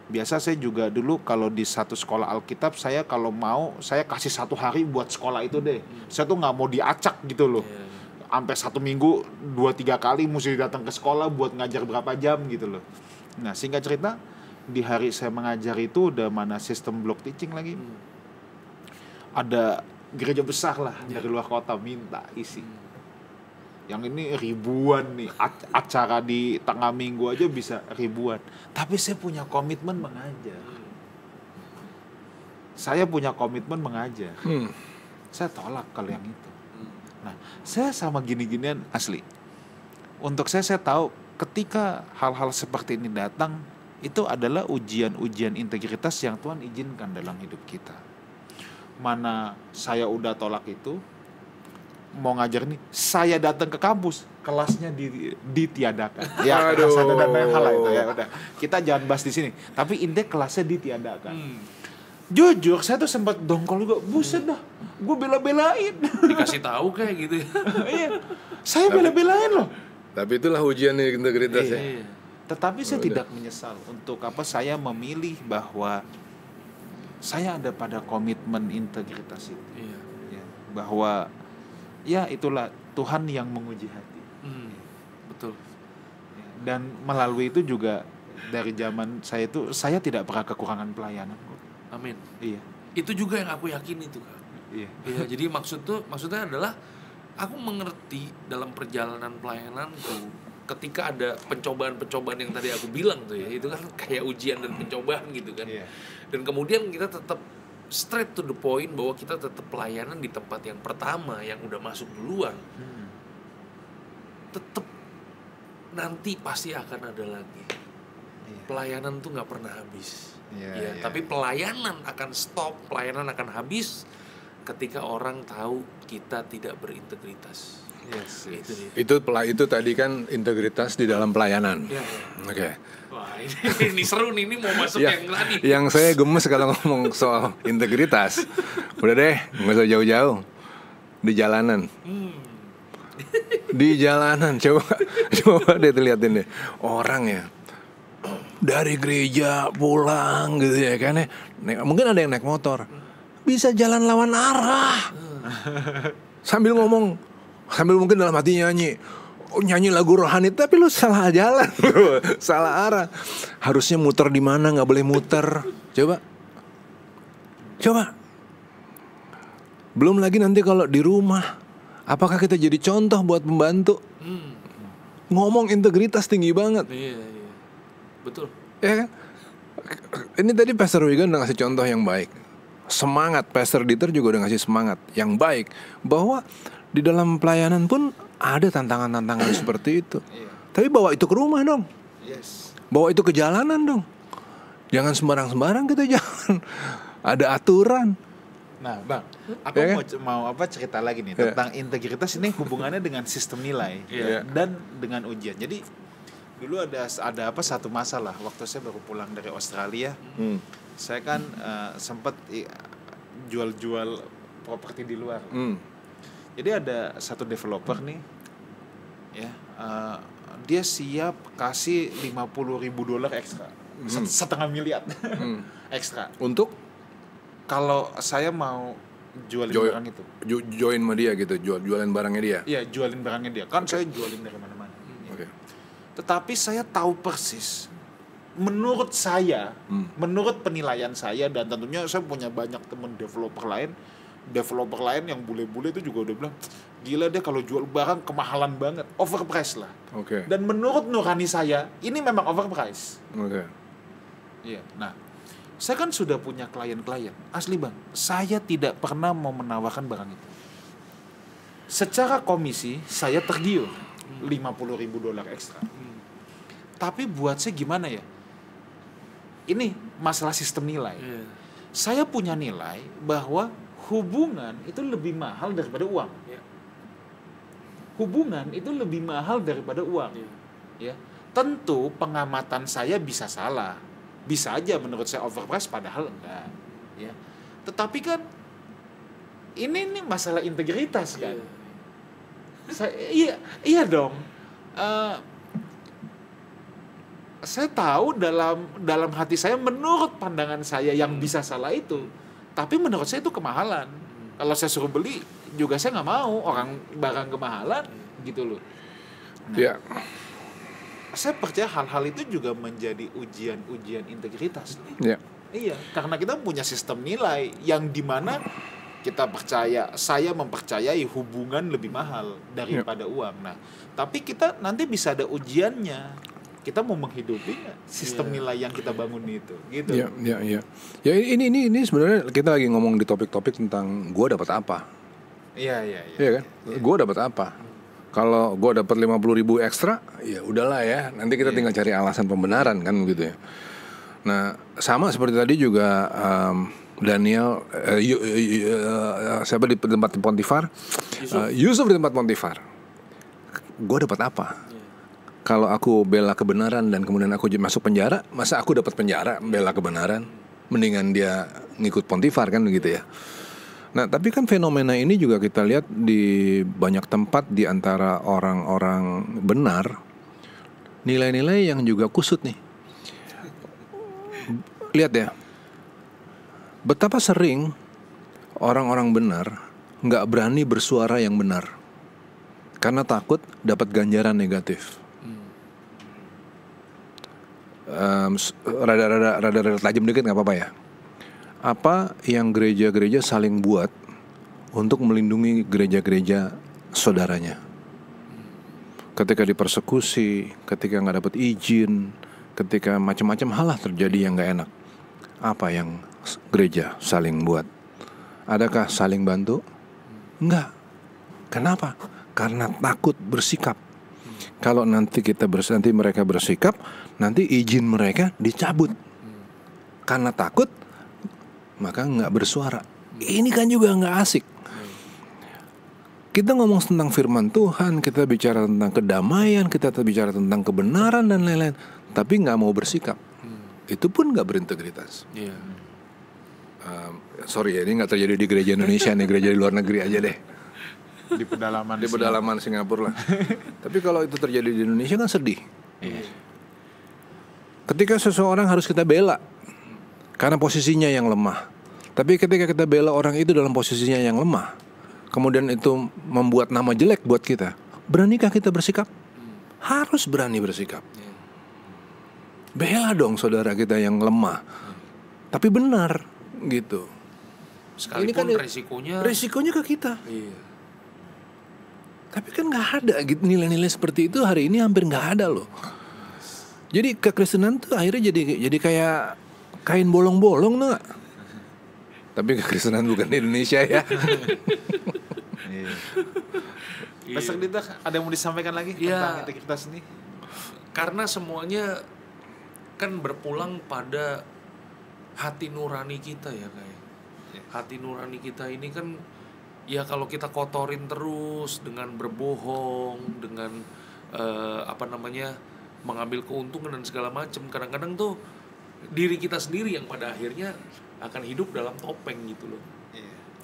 Biasa saya juga dulu kalau di satu sekolah Alkitab, saya kalau mau saya kasih 1 hari buat sekolah itu deh. Saya tuh nggak mau diacak gitu loh. Sampai 1 minggu 2-3 kali mesti datang ke sekolah buat ngajar berapa jam gitu loh. Nah singkat cerita, di hari saya mengajar itu udah mana sistem block teaching lagi. Ada gereja besar lah dari luar kota minta isi. Yang ini ribuan nih, acara di tengah minggu aja bisa ribuan. Tapi saya punya komitmen mengajar. Saya tolak kalau yang itu. Nah, saya sama gini-ginian asli. Untuk saya tahu ketika hal-hal seperti ini datang, itu adalah ujian-ujian integritas yang Tuhan izinkan dalam hidup kita. Mana saya udah tolak itu, mau ngajar nih, saya datang ke kampus, kelasnya ditiadakan. Ya, dan lain hal itu ya udah. Kita jangan bahas di sini. Tapi intinya kelasnya ditiadakan. Jujur, saya tuh sempat dongkol juga. Buset dah, gue bela-belain. Dikasih tahu kayak gitu ya. Iya, saya bela-belain loh. Tapi itulah ujian integritas ya. Iya. Tetapi saya tidak menyesal untuk apa saya memilih bahwa saya ada pada komitmen integritas itu. Iya. Ya, bahwa ya itulah Tuhan yang menguji hati. Betul. Ya, dan melalui itu juga dari zaman saya itu saya tidak pernah kekurangan pelayanan. Amin. Iya. Itu juga yang aku yakin itu, Kak. Iya. Iya, jadi maksudnya adalah aku mengerti dalam perjalanan pelayananku ketika ada pencobaan-pencobaan yang tadi aku bilang tuh ya, itu kan kayak ujian dan pencobaan gitu kan. Iya. Dan kemudian kita tetap straight to the point bahwa kita tetap pelayanan di tempat yang pertama yang udah masuk duluan. Tetap nanti pasti akan ada lagi. Iya. Pelayanan tuh nggak pernah habis. Iya, Ya, iya. tapi pelayanan akan stop, pelayanan akan habis ketika orang tahu kita tidak berintegritas. Yes, yes. Itu dia. Itu tadi kan integritas di dalam pelayanan. Ya. Oke. Wah, ini seru nih, ini mau masuk Ya, yang tadi. yang saya gemes kalau ngomong soal integritas. Udah deh, nggak usah jauh-jauh. Di jalanan. Di jalanan, coba deh liatin deh. Orang ya dari gereja pulang gitu ya kan ya. Mungkin ada yang naik motor. Bisa jalan lawan arah. Sambil ngomong, sambil mungkin dalam hati nyanyi lagu rohani, tapi lu salah jalan, salah arah. Harusnya muter di mana, nggak boleh muter. Coba. Belum lagi nanti kalau di rumah, apakah kita jadi contoh buat pembantu? Ngomong integritas tinggi banget. Iya. Betul. Ya kan? Ini tadi Pastor Wigan udah ngasih contoh yang baik. Semangat, Pastor Dieter juga udah ngasih semangat yang baik. Bahwa di dalam pelayanan pun ada tantangan-tantangan seperti itu. Tapi bawa itu ke rumah dong. Yes. Bawa itu ke jalanan dong. Jangan sembarang-sembarang kita jalan. Ada aturan. Nah, Bang, aku Ya kan? mau cerita lagi nih tentang integritas ini hubungannya dengan sistem nilai dan dengan ujian. Jadi dulu ada satu masalah waktu saya baru pulang dari Australia. Saya kan sempat jual-jual properti di luar. Jadi ada satu developer nih, ya, dia siap kasih $50,000 ekstra, setengah miliar ekstra. Untuk Kalau saya mau jualin barang itu. Join sama dia gitu, jualin barangnya dia. Iya, jualin barangnya dia. Kan saya jualin dari mana-mana. Oke. Tetapi saya tahu persis, menurut saya, menurut penilaian saya, dan tentunya saya punya banyak teman developer lain yang bule-bule itu juga udah bilang, gila deh kalau jual barang kemahalan banget, overpriced lah. Oke. Dan menurut nurani saya, ini memang overpriced. Oke. Iya. Nah, saya kan sudah punya klien-klien, asli Bang, saya tidak pernah mau menawarkan barang itu. Secara komisi, saya tergiur $50,000 ekstra. Tapi buat saya gimana ya? Ini masalah sistem nilai. Saya punya nilai bahwa hubungan itu lebih mahal daripada uang. Hubungan itu lebih mahal daripada uang. Ya. Tentu pengamatan saya bisa salah. Bisa aja menurut saya overpriced padahal enggak. Ya. Tetapi kan ini masalah integritas kan. Iya dong. Saya tahu dalam hati saya menurut pandangan saya yang bisa salah itu, tapi menurut saya itu kemahalan. Kalau saya suruh beli juga saya nggak mau orang barang kemahalan gitu loh. Iya. Saya percaya hal-hal itu juga menjadi ujian integritas. Iya. Iya, karena kita punya sistem nilai yang dimana kita percaya, saya mempercayai hubungan lebih mahal daripada uang. Nah, tapi kita nanti bisa ada ujiannya. Kita mau menghidupi sistem nilai yang kita bangun itu, gitu. Iya. Ya ini sebenarnya kita lagi ngomong di topik-topik tentang gua dapat apa. Iya kan? Gua dapat apa? Kalau gua dapat 50.000 ekstra, ya udahlah ya. Nanti kita tinggal cari alasan pembenaran kan gitu ya. Nah, sama seperti tadi juga Daniel siapa di tempat Pontifar? Yusuf di tempat Pontifar. Gua dapat apa? Kalau aku bela kebenaran dan kemudian aku masuk penjara, masa aku dapat penjara bela kebenaran? Mendingan dia ngikut Pontifar kan begitu ya. Nah, tapi kan fenomena ini juga kita lihat di banyak tempat di antara orang-orang benar, nilai-nilai yang juga kusut nih. Lihat ya, betapa sering orang-orang benar nggak berani bersuara yang benar karena takut dapat ganjaran negatif. Rada tajam dikit nggak apa-apa ya. Apa yang gereja-gereja saling buat untuk melindungi gereja-gereja saudaranya ketika dipersekusi, ketika nggak dapat izin, ketika macam-macam hal terjadi yang nggak enak. Apa yang gereja saling buat? Adakah saling bantu? Enggak. Kenapa? Karena takut bersikap. Kalau nanti mereka bersikap, nanti izin mereka dicabut. Karena takut, maka nggak bersuara. Ini kan juga nggak asik. Kita ngomong tentang firman Tuhan, kita bicara tentang kedamaian, kita bicara tentang kebenaran dan lain-lain, tapi nggak mau bersikap. Itu pun nggak berintegritas. Sorry ya, ini nggak terjadi di gereja Indonesia nih, gereja di luar negeri aja deh. Di pedalaman Singapura lah. Tapi kalau itu terjadi di Indonesia kan sedih. Ketika seseorang harus kita bela karena posisinya yang lemah. Tapi ketika kita bela orang itu dalam posisinya yang lemah, kemudian itu membuat nama jelek buat kita, beranikah kita bersikap? Harus berani bersikap. Bela dong saudara kita yang lemah, tapi benar gitu. Sekalipun ini kan resikonya ke kita. Tapi kan nggak ada gitu, nilai-nilai seperti itu hari ini hampir nggak ada loh. Jadi kekristenan tuh akhirnya jadi kayak kain bolong-bolong tuh gak? Tapi kekristenan bukan di Indonesia ya. Pastor Dita, ada yang mau disampaikan lagi tentang integritas ini? Karena semuanya kan berpulang pada hati nurani kita ya kayak. Hati nurani kita ini kan ya kalau kita kotorin terus dengan berbohong, dengan mengambil keuntungan dan segala macam, kadang-kadang tuh diri kita sendiri yang pada akhirnya akan hidup dalam topeng gitu loh.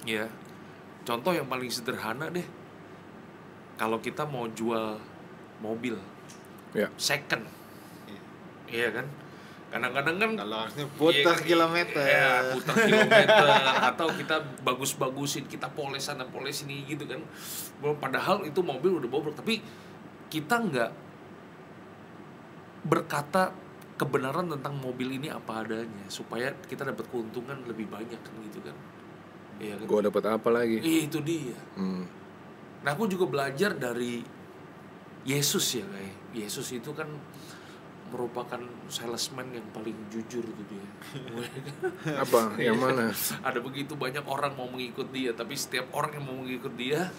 Ya. Contoh yang paling sederhana deh. Kalau kita mau jual mobil second. Iya kan? Kadang-kadang kan kalau harusnya putar kilometer. Ya, putar kilometer atau kita bagus-bagusin, kita poles sana poles sini gitu kan. Padahal itu mobil udah bobrok, tapi kita nggak berkata kebenaran tentang mobil ini apa adanya supaya kita dapat keuntungan lebih banyak kan gitu kan. Iya kan? Gua dapat apa lagi? Itu dia. Nah, aku juga belajar dari Yesus ya kayak. Yesus itu kan merupakan salesman yang paling jujur tuh dia. Apa? Yang mana? Ada begitu banyak orang mau mengikut dia, tapi setiap orang yang mau mengikut dia,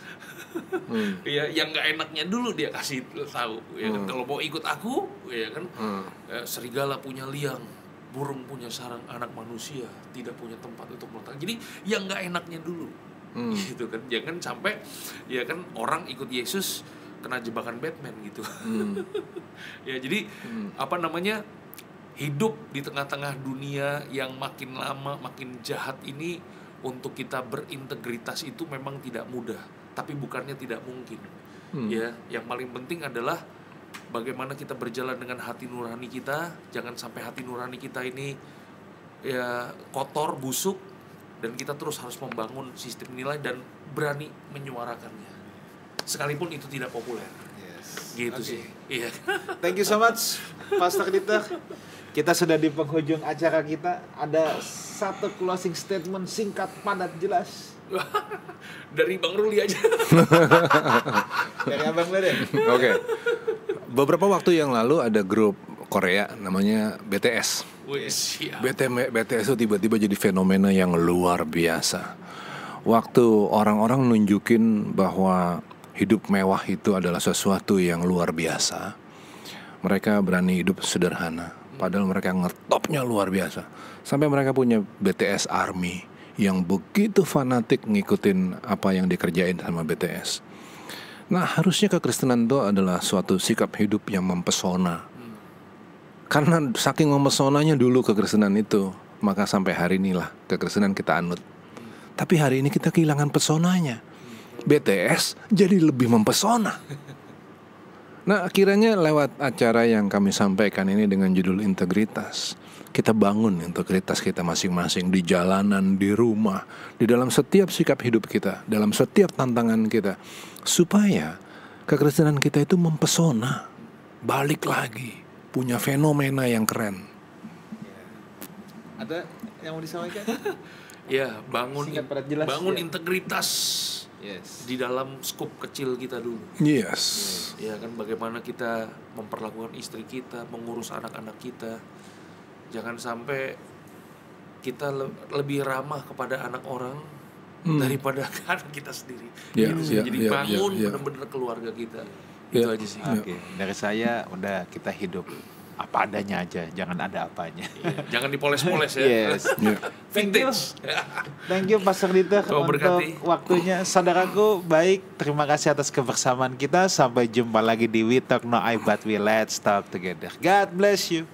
ya yang nggak enaknya dulu dia kasih tahu. Ya kan, kalau mau ikut aku, ya kan, serigala punya liang, burung punya sarang, anak manusia tidak punya tempat untuk meletak. Jadi yang nggak enaknya dulu, gitu kan. Jangan sampai, ya kan, orang ikut Yesus kena jebakan Batman gitu. Ya jadi hidup di tengah-tengah dunia yang makin lama makin jahat ini, untuk kita berintegritas itu memang tidak mudah, tapi bukannya tidak mungkin. Ya, yang paling penting adalah bagaimana kita berjalan dengan hati nurani kita. Jangan sampai hati nurani kita ini ya kotor, busuk, dan kita terus harus membangun sistem nilai dan berani menyuarakannya sekalipun itu tidak populer. Gitu sih. Iya. Thank you so much, Pastor Dita. Kita sudah di penghujung acara kita. Ada satu closing statement singkat, padat, jelas. Dari Bang Ruli aja. Dari Abang deh. Oke. Beberapa waktu yang lalu ada grup Korea namanya BTS. BTS itu tiba-tiba jadi fenomena yang luar biasa. Waktu orang-orang nunjukin bahwa hidup mewah itu adalah sesuatu yang luar biasa, mereka berani hidup sederhana. Padahal mereka ngetopnya luar biasa. Sampai mereka punya BTS Army yang begitu fanatik ngikutin apa yang dikerjain sama BTS. Nah, harusnya kekristenan itu adalah suatu sikap hidup yang mempesona. Karena saking mempesonanya dulu kekristenan itu, maka sampai hari inilah kekristenan kita anut. Tapi hari ini kita kehilangan pesonanya. BTS jadi lebih mempesona. Nah, kiranya lewat acara yang kami sampaikan ini dengan judul integritas, kita bangun integritas kita masing-masing di jalanan, di rumah, di dalam setiap sikap hidup kita, dalam setiap tantangan kita, supaya kekristenan kita itu mempesona, balik lagi, punya fenomena yang keren. Ada yang mau disampaikan? Ya, bangun Singkat, padat, jelas, bangun ya. integritas Yes. di dalam skup kecil kita dulu. Yes. Ya kan, bagaimana kita memperlakukan istri kita, mengurus anak-anak kita. Jangan sampai kita lebih ramah kepada anak orang daripada anak kita sendiri. Jadi bangun benar-benar keluarga kita. Itu aja sih. Oke, dari saya udah kita hidup apa adanya aja, jangan ada apanya. Jangan dipoles-poles ya. Yes. Vintage. Thank you Pastor Dieter Tuhan untuk berkati. waktunya. Saudaraku, baik, terima kasih atas kebersamaan kita. Sampai jumpa lagi di We Talk No I But We Let's Talk Together. God bless you.